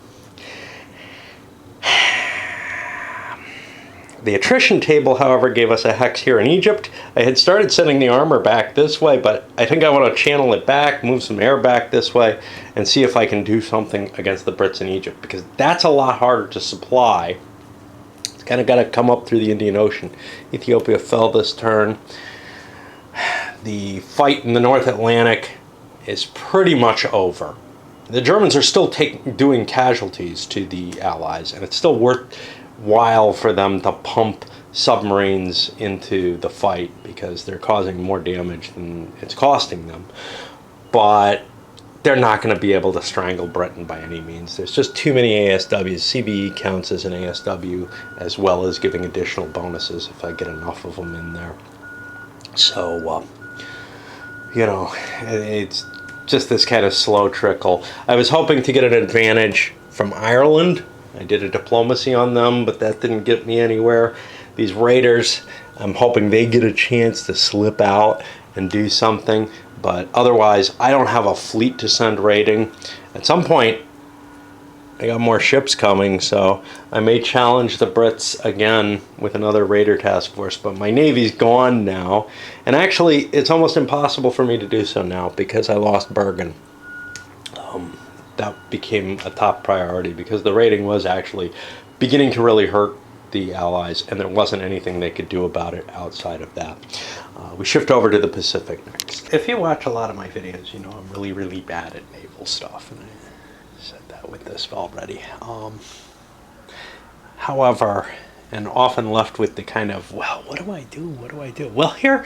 the attrition table, however, gave us a hex here in Egypt. I had started sending the armor back this way, but I think I want to channel it back, move some air back this way, and see if I can do something against the Brits in Egypt, because that's a lot harder to supply. It's kind of got to come up through the Indian Ocean. Ethiopia fell this turn. The fight in the North Atlantic is pretty much over. The Germans are still doing casualties to the Allies, and it's still worthwhile for them to pump submarines into the fight because they're causing more damage than it's costing them. But they're not going to be able to strangle Britain by any means. There's just too many ASWs. CBE counts as an ASW, as well as giving additional bonuses if I get enough of them in there. So, it's just this kind of slow trickle. I was hoping to get an advantage from Ireland. I did a diplomacy on them, but that didn't get me anywhere. These raiders, I'm hoping they get a chance to slip out and do something. But otherwise, I don't have a fleet to send raiding. At some point, I got more ships coming, so I may challenge the Brits again with another raider task force. But my Navy's gone now. And actually, it's almost impossible for me to do so now because I lost Bergen. That became a top priority because the raiding was actually beginning to really hurt the Allies, and there wasn't anything they could do about it outside of that. We shift over to the Pacific next. If you watch a lot of my videos, you know I'm really, really bad at naval stuff, and I said that with this already. However, and often left with the kind of, well, what do I do? What do I do? Well, here,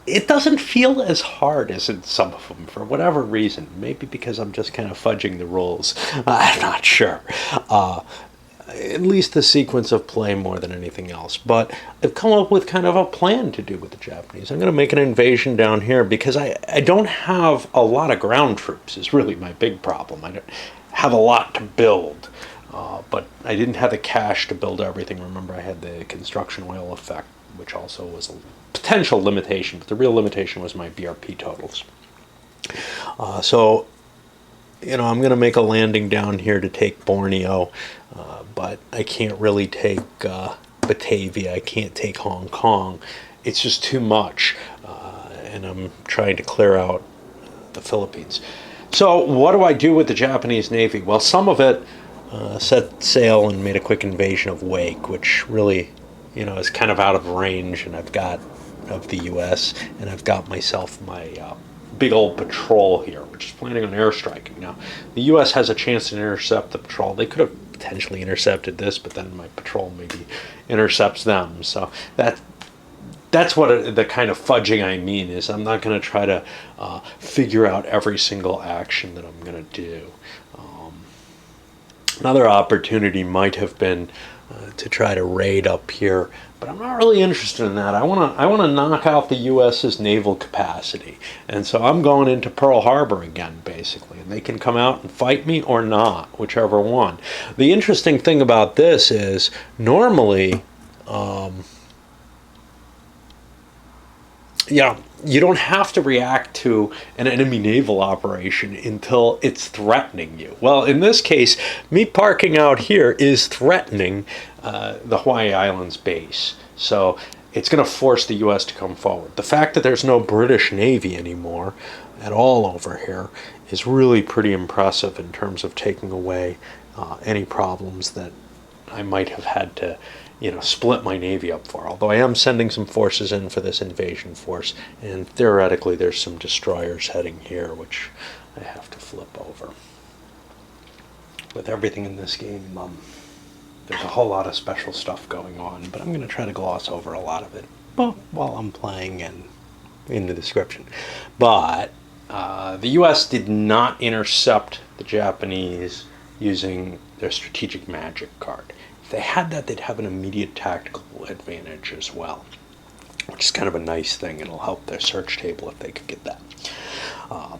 it doesn't feel as hard as in some of them for whatever reason. Maybe because I'm just kind of fudging the rules. I'm not sure. At least the sequence of play more than anything else. But I've come up with kind of a plan to do with the Japanese. I'm going to make an invasion down here because I don't have a lot of ground troops is really my big problem. I don't have a lot to build. But I didn't have the cash to build everything. Remember, I had the construction oil effect, which also was a potential limitation. But the real limitation was my BRP totals. So, I'm going to make a landing down here to take Borneo. But I can't really take Batavia. I can't take Hong Kong. It's just too much. And I'm trying to clear out the Philippines. So what do I do with the Japanese Navy? Well, some of it set sail and made a quick invasion of Wake, which really, is kind of out of range. And I've got of the U.S. and I've got myself my big old patrol here, which is planning on airstriking. Now, the U.S. has a chance to intercept the patrol. They could have potentially intercepted this, but then my patrol maybe intercepts them. So that's what the kind of fudging I mean is. I'm not going to try to figure out every single action that I'm going to do. Another opportunity might have been to try to raid up here, but I'm not really interested in that. I want to knock out the U.S.'s naval capacity, and so I'm going into Pearl Harbor again, basically, and they can come out and fight me or not, whichever one. The interesting thing about this is normally, you don't have to react to an enemy naval operation until it's threatening you. Well, in this case, me parking out here is threatening the Hawaii Islands base. So it's going to force the U.S. to come forward. The fact that there's no British Navy anymore at all over here is really pretty impressive in terms of taking away any problems that I might have had to split my Navy up for. Although I am sending some forces in for this invasion force, and theoretically there's some destroyers heading here, which I have to flip over. With everything in this game, there's a whole lot of special stuff going on, but I'm going to try to gloss over a lot of it while I'm playing and in the description. But the U.S. did not intercept the Japanese using their strategic magic card. If they had that, they'd have an immediate tactical advantage as well, which is kind of a nice thing. It'll help their search table if they could get that.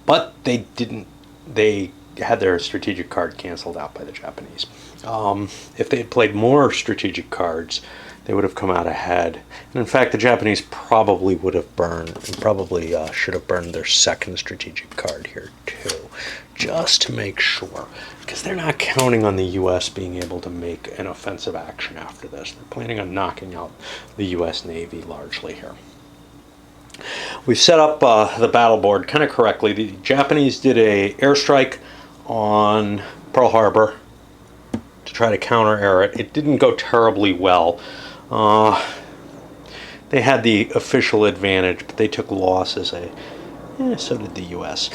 But they didn't. They had their strategic card canceled out by the Japanese. If they had played more strategic cards, they would have come out ahead. And in fact, the Japanese probably would have burned, and probably should have burned their second strategic card here too, just to make sure. Because they're not counting on the U.S. being able to make an offensive action after this. They're planning on knocking out the U.S. Navy largely here. We've set up the battle board kind of correctly. The Japanese did a airstrike on Pearl Harbor to try to counter-air it. It didn't go terribly well. They had the official advantage, but they took losses. So did the U.S.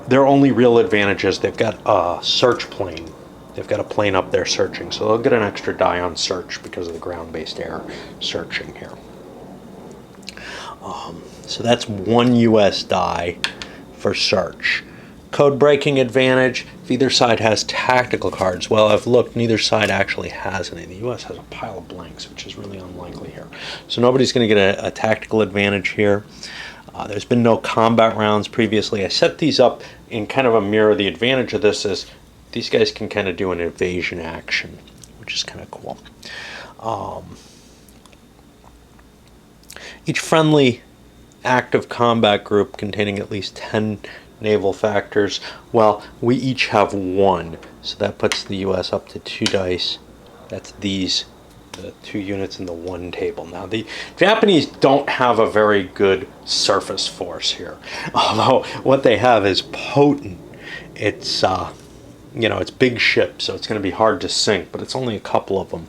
Their only real advantage is they've got a search plane. They've got a plane up there searching, so they'll get an extra die on search because of the ground-based air searching here. So that's 1 U.S. die for search. Code breaking advantage, if either side has tactical cards. Well, I've looked, neither side actually has any. The U.S. has a pile of blanks, which is really unlikely here. So nobody's going to get a tactical advantage here. There's been no combat rounds previously. I set these up in kind of a mirror. The advantage of this is these guys can kind of do an evasion action, which is kind of cool. Each friendly active combat group containing at least 10 naval factors, well, we each have 1, so that puts the U.S. up to 2 dice. That's these, the 2 units in the 1 table. Now, the Japanese don't have a very good surface force here, although what they have is potent. It's it's big ships, so it's going to be hard to sink, but it's only a couple of them,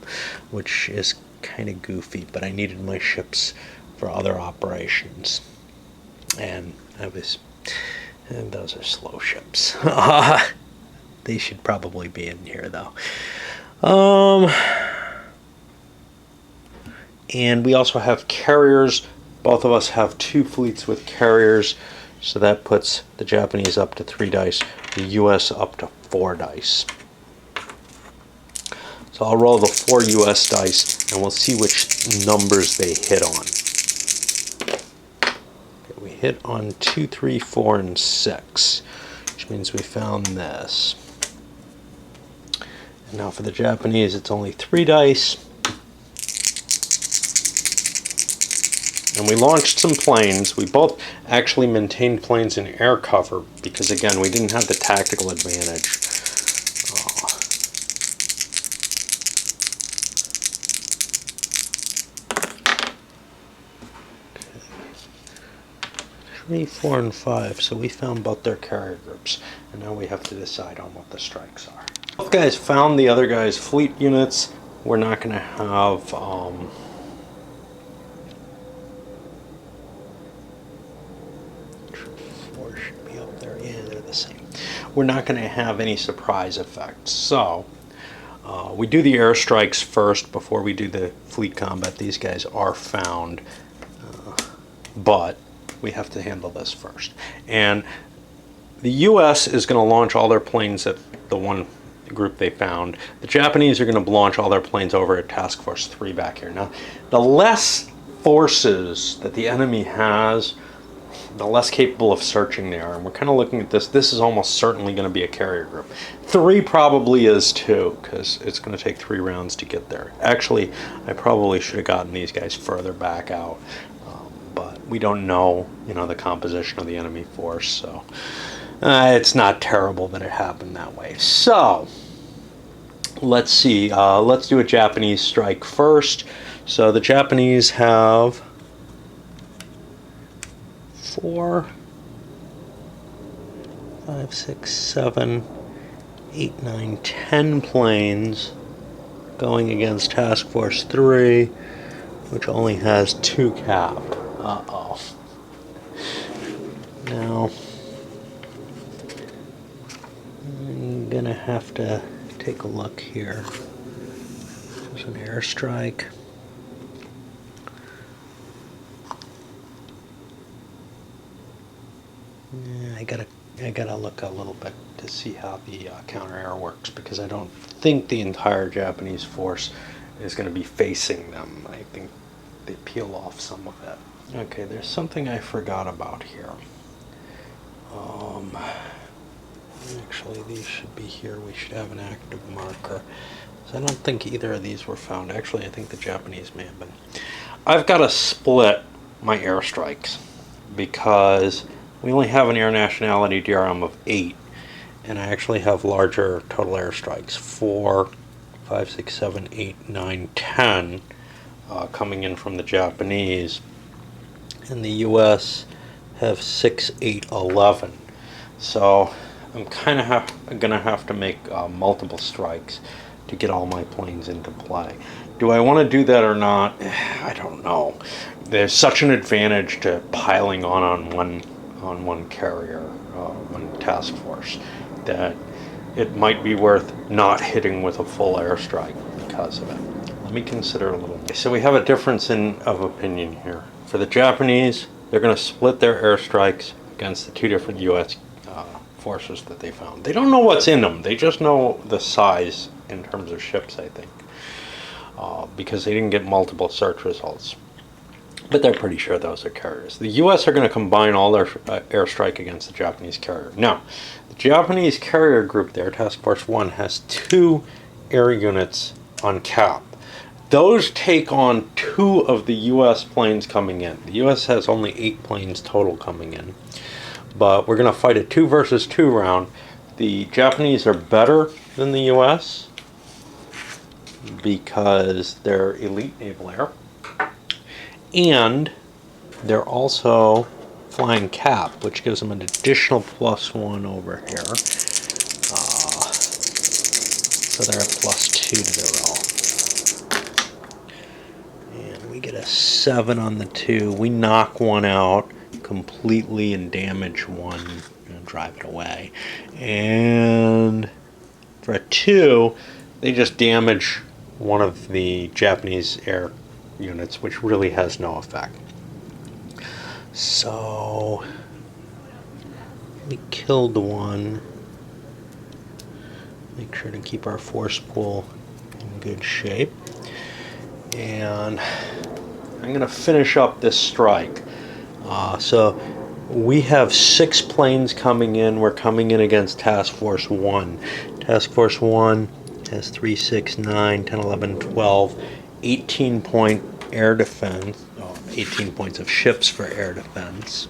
which is kind of goofy, but I needed my ships for other operations, and those are slow ships. They should probably be in here, though. And we also have carriers. Both of us have 2 fleets with carriers, so that puts the Japanese up to 3 dice, the U.S. up to 4 dice. So I'll roll the 4 U.S. dice, and we'll see which numbers they hit on. Okay, we hit on 2, 3, 4, and 6, which means we found this. And now for the Japanese, it's only 3 dice. And we launched some planes. We both actually maintained planes in air cover because, again, we didn't have the tactical advantage. 3, 4, and 5. So we found both their carrier groups, and now we have to decide on what the strikes are. Both guys found the other guy's fleet units. We're not going to have 4 should be up there. Yeah, they're the same. We're not going to have any surprise effects. So we do the airstrikes first before we do the fleet combat. These guys are found, but we have to handle this first. And the U.S. is going to launch all their planes at the 1 group they found. The Japanese are going to launch all their planes over at Task Force 3 back here. Now, the less forces that the enemy has, the less capable of searching they are. And we're kind of looking at this. This is almost certainly going to be a carrier group. 3 probably is too, because it's going to take 3 rounds to get there. Actually, I probably should have gotten these guys further back out. But we don't know, the composition of the enemy force, so it's not terrible that it happened that way. So let's see. Let's do a Japanese strike first. So the Japanese have 4, 5, 6, 7, 8, 9, 10 planes going against Task Force 3, which only has 2 cap. Uh-oh. Now, I'm gonna have to take a look here. There's an airstrike. Yeah, I gotta look a little bit to see how the counter air works, because I don't think the entire Japanese force is going to be facing them. I think they peel off some of it. Okay, there's something I forgot about here. Actually, these should be here. We should have an active marker. So I don't think either of these were found. Actually, I think the Japanese may have been. I've got to split my airstrikes because we only have an air nationality DRM of 8, and I actually have larger total airstrikes, 4, 5, 6, 7, 8, 9, 10 coming in from the Japanese, and the US have 6, 8, 11. So I'm kind of going to have to make multiple strikes to get all my planes into play. Do I want to do that or not? I don't know. There's such an advantage to piling on one on one carrier, one task force, that it might be worth not hitting with a full airstrike because of it. Let me consider a little. So we have a difference of opinion here. For the Japanese, they're going to split their airstrikes against the two different U.S. Forces that they found. They don't know what's in them. They just know the size in terms of ships, I think, because they didn't get multiple search results. But they're pretty sure those are carriers. The U.S. are going to combine all their airstrike against the Japanese carrier. Now, the Japanese carrier group there, Task Force 1, has 2 air units on cap. Those take on 2 of the U.S. planes coming in. The U.S. has only 8 planes total coming in. But we're going to fight a 2 versus 2 round. The Japanese are better than the U.S. because they're elite naval air. And they're also flying cap, which gives them an additional +1 over here. So they're at +2 to their roll. And we get a 7 on the 2. We knock one out completely and damage one and drive it away. And for a 2, they just damage one of the Japanese air units, which really has no effect. So we killed one. Make sure to keep our force pool in good shape. And I'm going to finish up this strike. So we have 6 planes coming in. We're coming in against Task Force 1. Task Force 1 has 3, 6, 9, 10, 11, 12, 18-point air defense, 18 points of ships for air defense,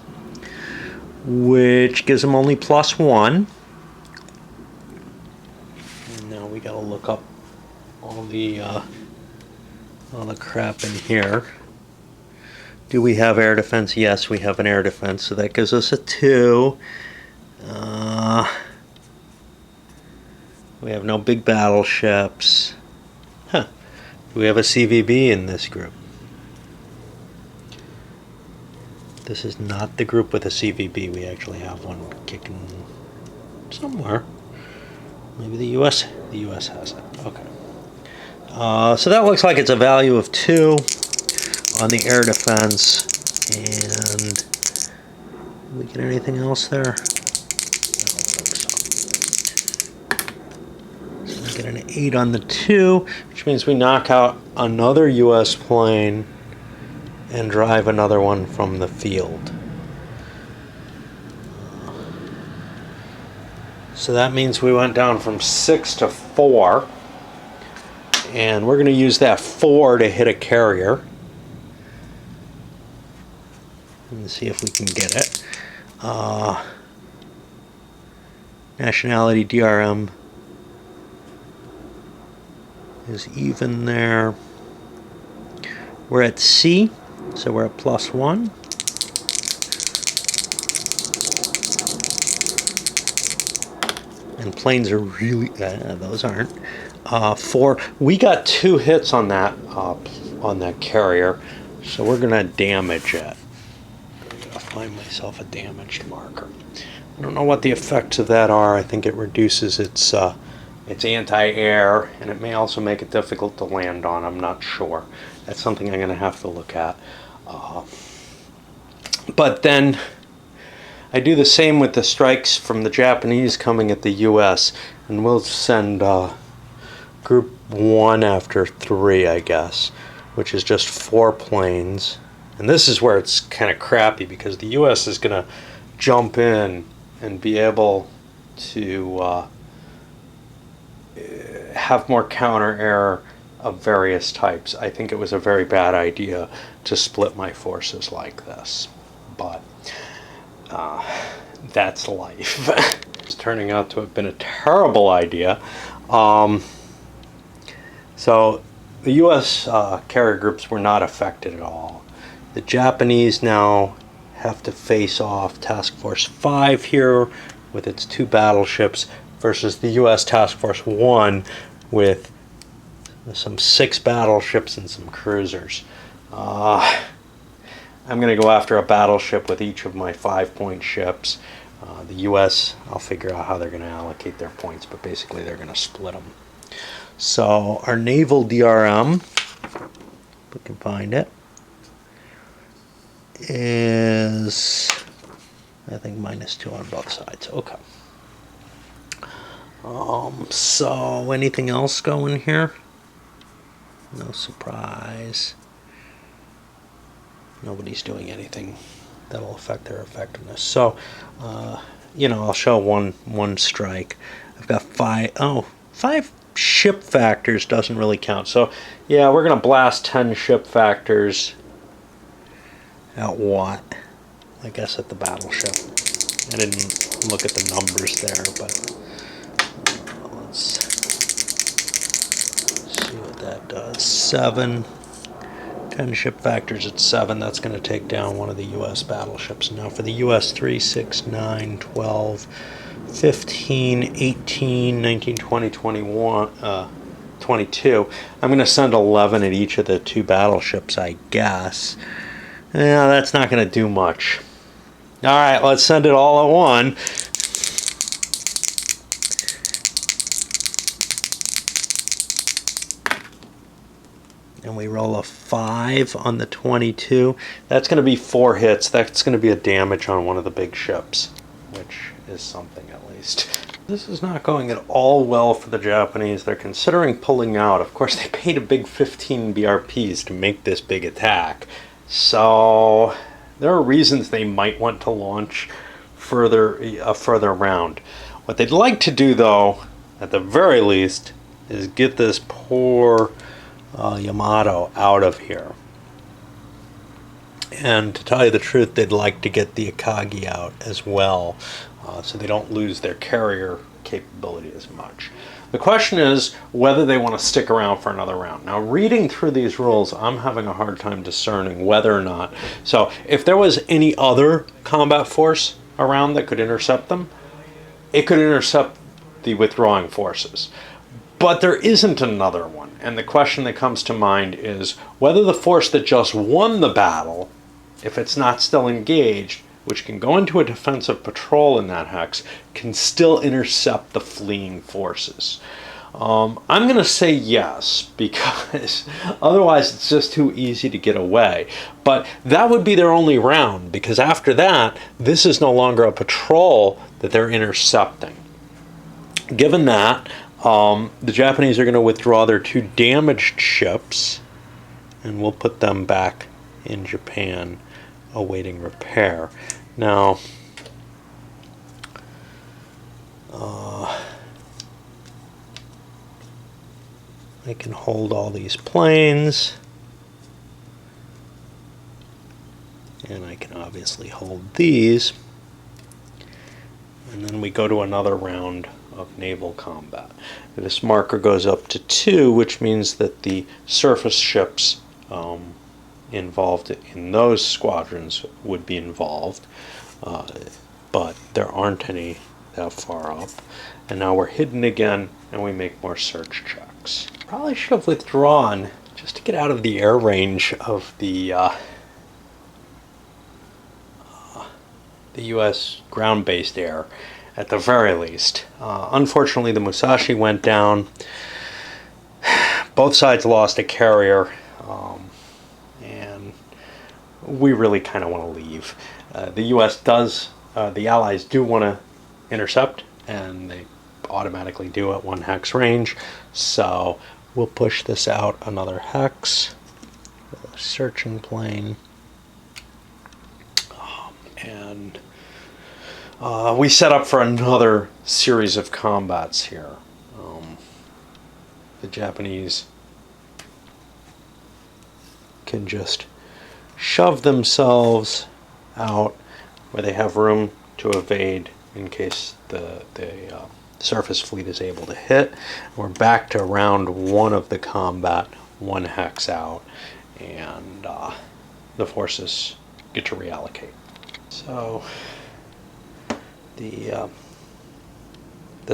which gives them only +1. And now we gotta look up all the crap in here. Do we have air defense? Yes, we have an air defense, so that gives us a 2. We have no big battleships. Huh. Do we have a CVB in this group? This is not the group with a CVB. We actually have one kicking somewhere. Maybe the US? The US has it. Okay. So that looks like it's a value of 2 on the air defense. And did we get anything else there? I don't think so. So we get an 8 on the 2, which means we knock out another US plane and drive another one from the field. So that means we went down from 6 to 4. And we're going to use that 4 to hit a carrier. Let's see if we can get it. Nationality DRM is even there. We're at C, so we're at +1. And planes are really, those aren't. 4. We got 2 hits on that carrier, so we're gonna damage it. I'm gonna find myself a damaged marker. I don't know what the effects of that are. I think it reduces its anti-air, and it may also make it difficult to land on. I'm not sure. That's something I'm gonna have to look at. But then I do the same with the strikes from the Japanese coming at the US, and we'll send Group 1 after 3, I guess, which is just 4 planes. And this is where it's kind of crappy, because the US is going to jump in and be able to have more counter-air of various types. I think it was a very bad idea to split my forces like this. But that's life. It's turning out to have been a terrible idea. So the U.S. carrier groups were not affected at all. The Japanese now have to face off Task Force 5 here with its 2 battleships versus the U.S. Task Force 1 with some 6 battleships and some cruisers. I I'm going to go after a battleship with each of my 5-point ships. The U.S., I'll figure out how they're going to allocate their points, but basically they're going to split them. So our naval DRM, if we can find it, is, I think, -2 on both sides. Okay. So anything else going here? No surprise. Nobody's doing anything that'll affect their effectiveness. So, I'll show one strike. I've got 5 ship factors doesn't really count. So, yeah, we're gonna blast 10 ship factors at what? I guess at the battleship. I didn't look at the numbers there, but let's see what that does. 7. 10 ship factors at 7. That's going to take down one of the U.S. battleships. Now for the U.S., 3, 6, 9, 12, 15, 18, 19, 20, 21, 22. I'm going to send 11 at each of the 2 battleships, I guess. Yeah, that's not going to do much. All right, let's send it all at one. And we roll a 5 on the 22. That's going to be 4 hits. That's going to be a damage on one of the big ships, which is something at least. This is not going at all well for the Japanese. They're considering pulling out. Of course, they paid a big 15 BRPs to make this big attack. So there are reasons they might want to launch a further round. What they'd like to do, though, at the very least, is get this poor Yamato out of here. And to tell you the truth, they'd like to get the Akagi out as well, so they don't lose their carrier capability as much. The question is whether they want to stick around for another round. Now, reading through these rules, I'm having a hard time discerning whether or not. So if there was any other combat force around that could intercept them, it could intercept the withdrawing forces. But there isn't another one. And the question that comes to mind is whether the force that just won the battle, if it's not still engaged, which can go into a defensive patrol in that hex, can still intercept the fleeing forces. I'm going to say yes, because otherwise it's just too easy to get away. But that would be their only round, because after that, this is no longer a patrol that they're intercepting. Given that, the Japanese are going to withdraw their 2 damaged ships, and we'll put them back in Japan awaiting repair. Now, I can hold all these planes, and I can obviously hold these, and then we go to another round of naval combat. This marker goes up to 2, which means that the surface ships involved in those squadrons would be involved, but there aren't any that far up. And now we're hidden again, and we make more search checks. Probably should have withdrawn just to get out of the air range of the U.S. ground-based air, at the very least. Unfortunately, the Musashi went down. Both sides lost a carrier, and we really kind of want to leave. The U.S. does, the Allies do want to intercept, and they automatically do at 1 hex range, so we'll push this out another hex with a searching plane, and we set up for another series of combats here. The Japanese can just shove themselves out where they have room to evade in case the surface fleet is able to hit. We're back to round 1 of the combat, 1 hex out, and the forces get to reallocate. So the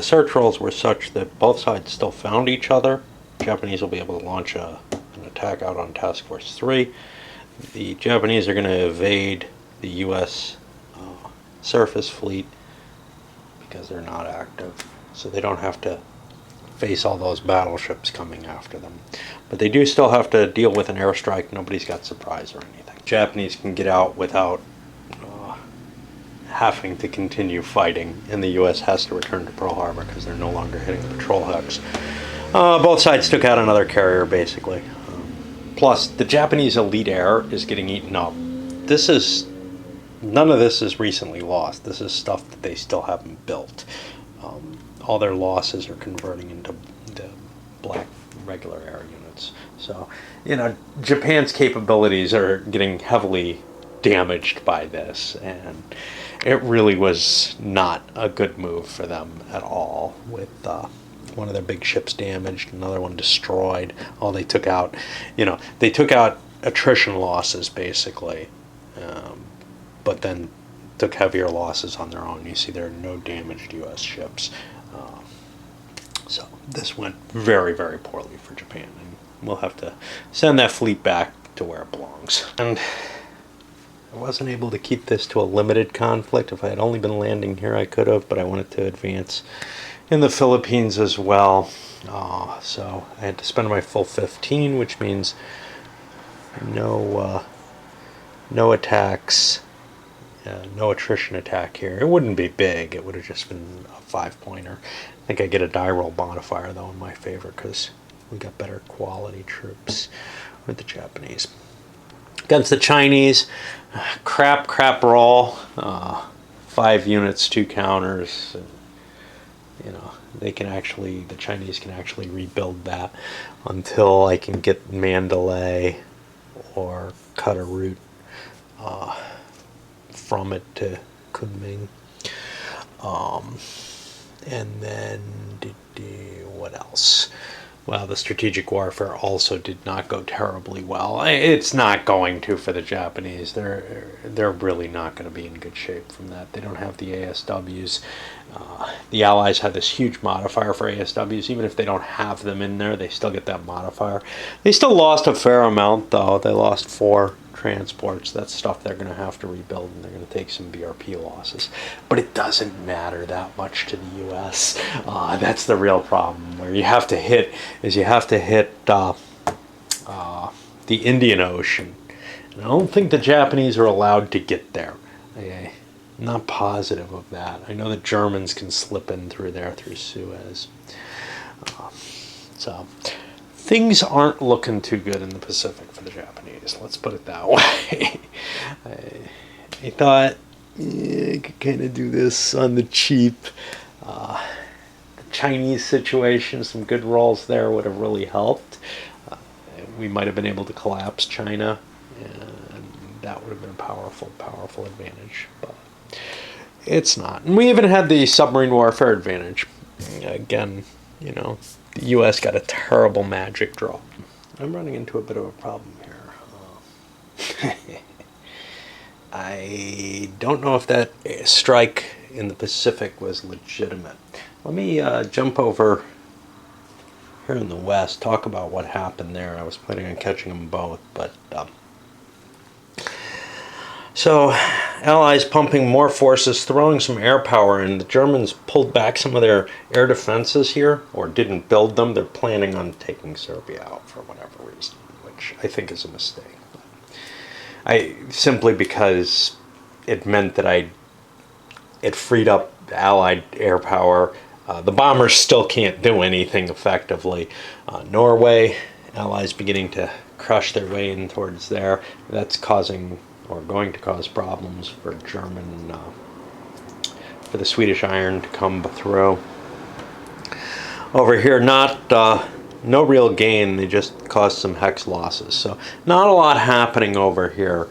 search rolls were such that both sides still found each other. Japanese will be able to launch an attack out on Task Force 3. the Japanese are going to evade the U.S. Surface fleet because they're not active, so they don't have to face all those battleships coming after them. But they do still have to deal with an airstrike. Nobody's got surprise or anything. Japanese can get out without having to continue fighting, and the U.S. has to return to Pearl Harbor because they're no longer hitting patrol hex. Both sides took out another carrier, basically. Plus, the Japanese elite air is getting eaten up. None of this is recently lost. This is stuff that they still haven't built. All their losses are converting into the black regular air units. So, Japan's capabilities are getting heavily damaged by this, and it really was not a good move for them at all, with one of their big ships damaged, another one destroyed. All they took out, they took out attrition losses, basically, but then took heavier losses on their own. You see there are no damaged U.S. ships. So this went very, very poorly for Japan, and we'll have to send that fleet back to where it belongs. And I wasn't able to keep this to a limited conflict. If I had only been landing here, I could have, but I wanted to advance in the Philippines as well. So I had to spend my full 15, which means no attacks, no attrition attack here. It wouldn't be big. It would have just been a 5-pointer. I think I get a die roll modifier, though, in my favor, because we got better quality troops with the Japanese. Against the Chinese, crap roll. 5 units, 2 counters. The Chinese can actually rebuild that until I can get Mandalay or cut a route from it to Kunming. And then, what else? Well, the strategic warfare also did not go terribly well. It's not going to for the Japanese. They're really not going to be in good shape from that. They don't have the ASWs. The Allies have this huge modifier for ASWs. Even if they don't have them in there, they still get that modifier. They still lost a fair amount, though. They lost 4 transports. That's stuff they're going to have to rebuild, and they're going to take some BRP losses. But it doesn't matter that much to the U.S. That's the real problem. Where you have to hit the Indian Ocean. And I don't think the Japanese are allowed to get there. I'm not positive of that. I know the Germans can slip in through there through Suez. So things aren't looking too good in the Pacific for the Japanese. Let's put it that way. I thought I could kind of do this on the cheap. The Chinese situation, some good rolls there would have really helped. We might have been able to collapse China, and that would have been a powerful advantage. But it's not. And we even had the submarine warfare advantage. Again, the U.S. got a terrible magic draw. I'm running into a bit of a problem here. I don't know if that strike in the Pacific was legitimate. Let me jump over here in the West, talk about what happened there. I was planning on catching them both, but so Allies pumping more forces, throwing some air power in. The Germans pulled back some of their air defenses here, or didn't build them. They're planning on taking Serbia out for whatever reason, which I think is a mistake. Simply because it meant that it freed up Allied air power. The bombers still can't do anything effectively. Norway, Allies beginning to crush their way in towards there. That's causing, or going to cause, problems for for the Swedish iron to come through. Over here, no real gain. They just caused some hex losses. So not a lot happening over here.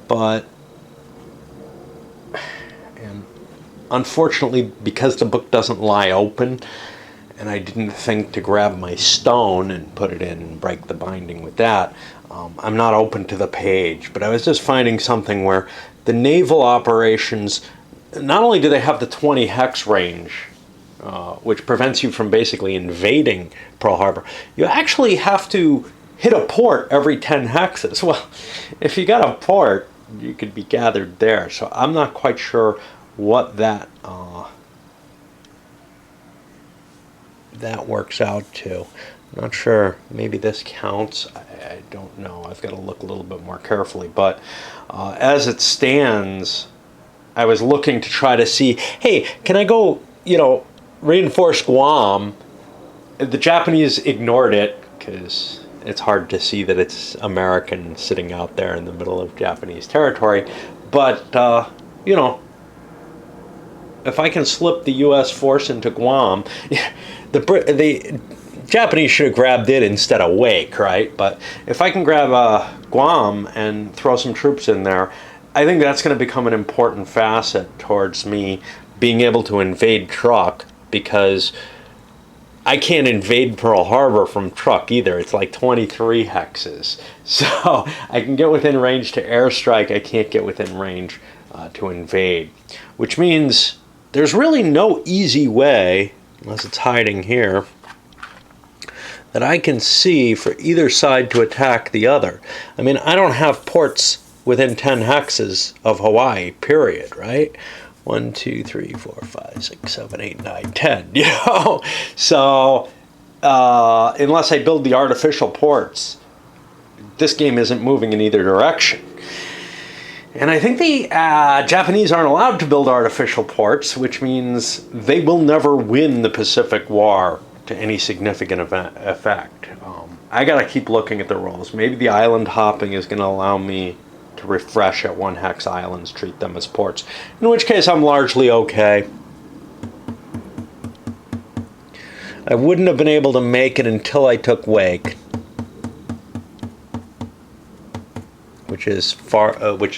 But unfortunately, because the book doesn't lie open, and I didn't think to grab my stone and put it in and break the binding with that, I'm not open to the page. But I was just finding something where the naval operations, not only do they have the 20 hex range, which prevents you from basically invading Pearl Harbor, you actually have to hit a port every 10 hexes. Well, if you got a port, you could be gathered there. So I'm not quite sure what that that works out to. I'm not sure. Maybe this counts. I don't know. I've got to look a little bit more carefully. But as it stands, I was looking to try to see, hey, can I go, reinforce Guam? The Japanese ignored it because it's hard to see that it's American sitting out there in the middle of Japanese territory. But, if I can slip the U.S. force into Guam, the Japanese should have grabbed it instead of Wake, right? But if I can grab Guam and throw some troops in there, I think that's going to become an important facet towards me being able to invade Truk, because I can't invade Pearl Harbor from Truk either. It's like 23 hexes. So I can get within range to airstrike. I can't get within range to invade, which means there's really no easy way, unless it's hiding here, that I can see for either side to attack the other. I mean, I don't have ports within 10 hexes of Hawaii, period, right? 1, 2, 3, 4, 5, 6, 7, 8, 9, 10, So, unless I build the artificial ports, this game isn't moving in either direction. And I think the Japanese aren't allowed to build artificial ports, which means they will never win the Pacific War to any significant effect. I got to keep looking at the rules. Maybe the island hopping is going to allow me to refresh at 1 hex islands, treat them as ports, in which case I'm largely okay. I wouldn't have been able to make it until I took Wake, which is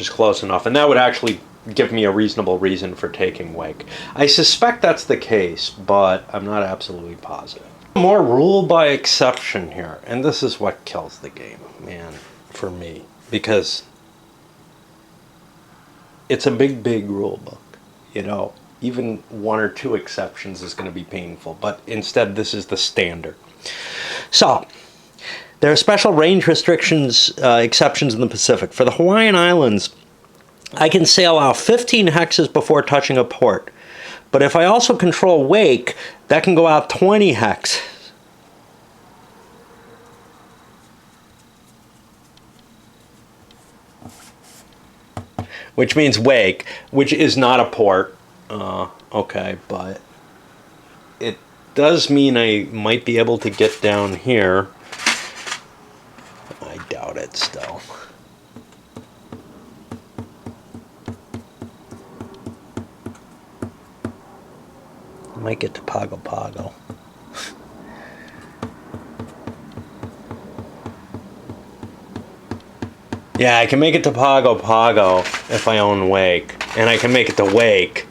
close enough, and that would actually give me a reasonable reason for taking Wake. I suspect that's the case, but I'm not absolutely positive. More rule by exception here, and this is what kills the game, man, for me, because it's a big rule book. Even 1 or 2 exceptions is going to be painful, but instead this is the standard. So there are special range restrictions, exceptions in the Pacific. For the Hawaiian Islands, I can sail out 15 hexes before touching a port. But if I also control Wake, that can go out 20 hexes. Which means Wake, which is not a port. Okay, but it does mean I might be able to get down here. I doubt it still. I might get to Pago Pago. Yeah, I can make it to Pago Pago if I own Wake. And I can make it to Wake.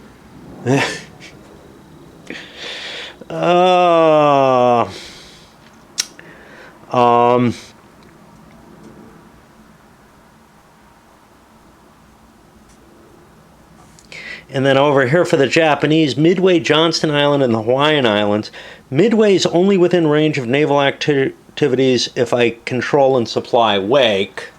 And then over here for the Japanese, Midway, Johnston Island, and the Hawaiian Islands. Midway is only within range of naval activities if I control and supply Wake.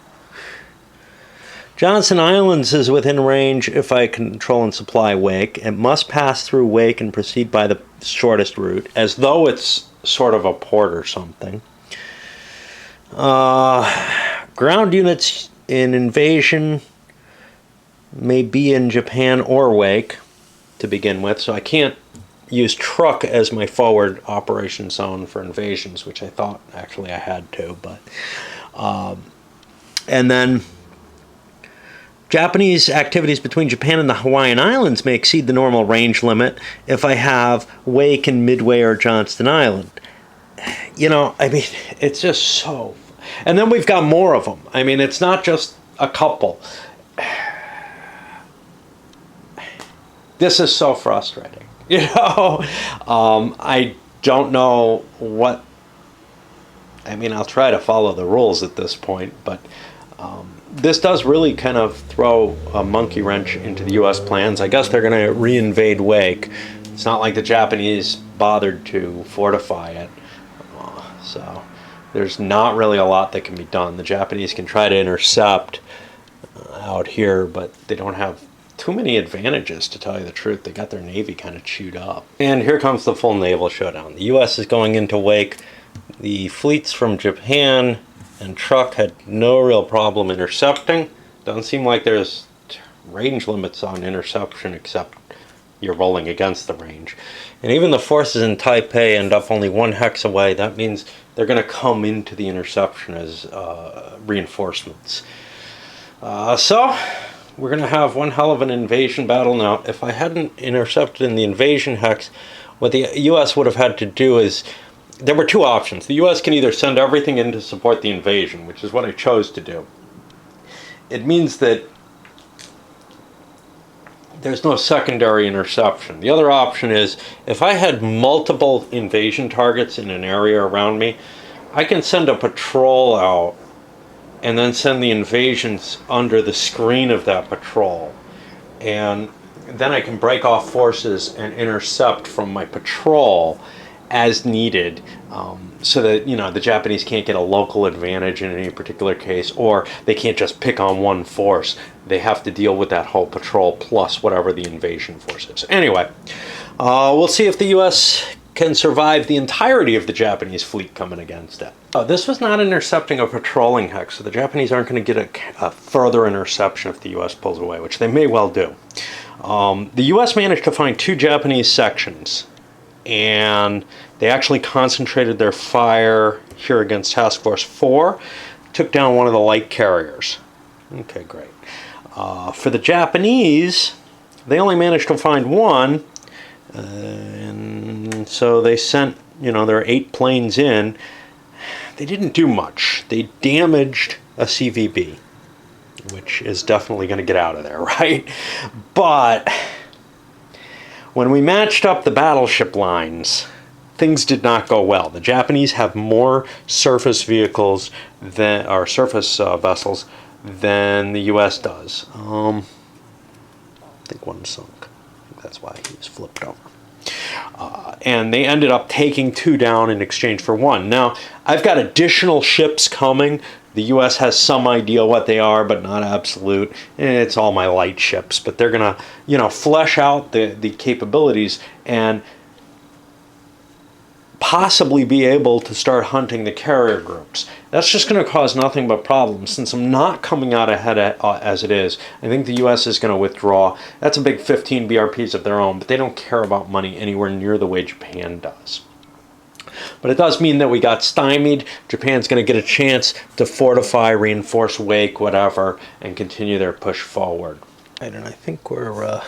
Johnston Islands is within range if I control and supply Wake. It must pass through Wake and proceed by the shortest route, as though it's sort of a port or something. Ground units in invasion may be in Japan or Wake to begin with, so I can't use Truk as my forward operation zone for invasions, which I thought actually I had to, but and then Japanese activities between Japan and the Hawaiian Islands may exceed the normal range limit if I have Wake in Midway or Johnston Island. I mean, it's just so... And then we've got more of them. I mean, it's not just a couple. This is so frustrating. I don't know what... I mean, I'll try to follow the rules at this point, but... this does really kind of throw a monkey wrench into the U.S. plans. I guess they're going to reinvade Wake. It's not like the Japanese bothered to fortify it. So there's not really a lot that can be done. The Japanese can try to intercept out here, but they don't have too many advantages, to tell you the truth. They got their Navy kind of chewed up. And here comes the full naval showdown. The U.S. is going into wake. The fleets from Japan and Truk had no real problem intercepting. Doesn't seem like there's range limits on interception, except you're rolling against the range. And even the forces in Taipei end up only 1 hex away. That means they're going to come into the interception as reinforcements. So we're going to have one hell of an invasion battle. Now, if I hadn't intercepted in the invasion hex, what the U.S. would have had to do is, there were 2 options. The U.S. can either send everything in to support the invasion, which is what I chose to do. It means that there's no secondary interception. The other option is, if I had multiple invasion targets in an area around me, I can send a patrol out and then send the invasions under the screen of that patrol. And then I can break off forces and intercept from my patrol as needed, so that, you know, the Japanese can't get a local advantage in any particular case, or they can't just pick on one force. They have to deal with that whole patrol plus whatever the invasion force is. Anyway, we'll see if the U.S. can survive the entirety of the Japanese fleet coming against it. This was not intercepting a patrolling hex, so the Japanese aren't going to get a further interception if the U.S. pulls away, which they may well do. The U.S. managed to find 2 Japanese sections, and they actually concentrated their fire here against Task Force 4, took down one of the light carriers. Okay, great. For the Japanese, they only managed to find 1, and so they sent, you know, their 8 planes in. They didn't do much. They damaged a CVB, which is definitely going to get out of there, right? But when we matched up the battleship lines, things did not go well. The Japanese have more surface vehicles than, or surface vessels than the U.S. does. I think 1 sunk. I think that's why he was flipped over. And they ended up taking 2 down in exchange for 1. Now, I've got additional ships coming. The U.S. has some idea what they are, but not absolute. It's all my light ships, but they're going to, you know, flesh out the capabilities and possibly be able to start hunting the carrier groups. That's just going to cause nothing but problems. Since I'm not coming out ahead as it is, I think the U.S. is going to withdraw. That's a big 15 BRPs of their own, but they don't care about money anywhere near the way Japan does. But it does mean that we got stymied. Japan's going to get a chance to fortify, reinforce wake, whatever, and continue their push forward. And I think we're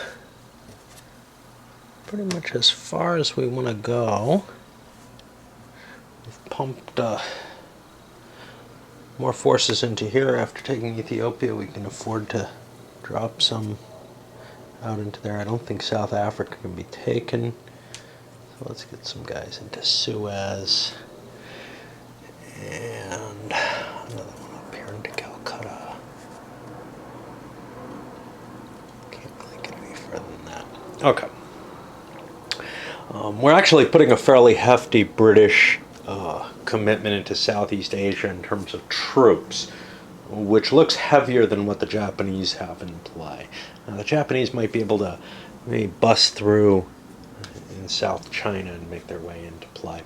pretty much as far as we want to go. We've pumped more forces into here. After taking Ethiopia, we can afford to drop some out into there. I don't think South Africa can be taken. So let's get some guys into Suez. And another one up here into Calcutta. Can't really get any further than that. Okay. We're actually putting a fairly hefty British commitment into Southeast Asia in terms of troops, which looks heavier than what the Japanese have in play. Now, the Japanese might be able to maybe bust through in South China and make their way into play.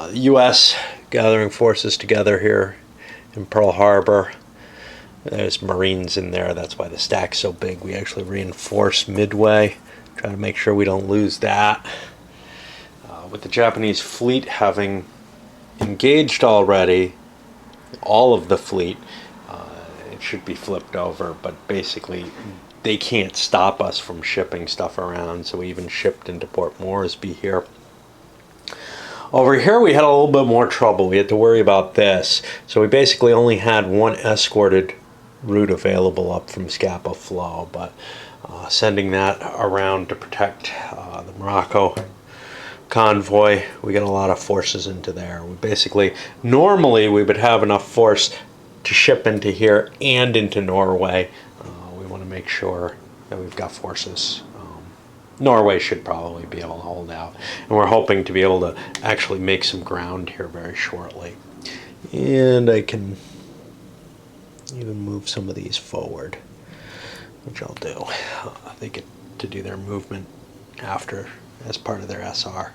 The U.S. gathering forces together here in Pearl Harbor. There's Marines in there. That's why the stack's so big. We actually reinforce Midway, try to make sure we don't lose that. With the Japanese fleet having engaged already, all of the fleet, it should be flipped over, but basically they can't stop us from shipping stuff around, so we even shipped into Port Moresby here. Over here we had a little bit more trouble. We had to worry about this. So we basically only had 1 escorted route available up from Scapa Flow, but sending that around to protect the Morocco convoy, we get a lot of forces into there. We basically, normally we would have enough force to ship into here and into Norway. We want to make sure that we've got forces. Norway should probably be able to hold out, and we're hoping to be able to actually make some ground here very shortly. And I can even move some of these forward, which I'll do. They get to do their movement after as part of their SR.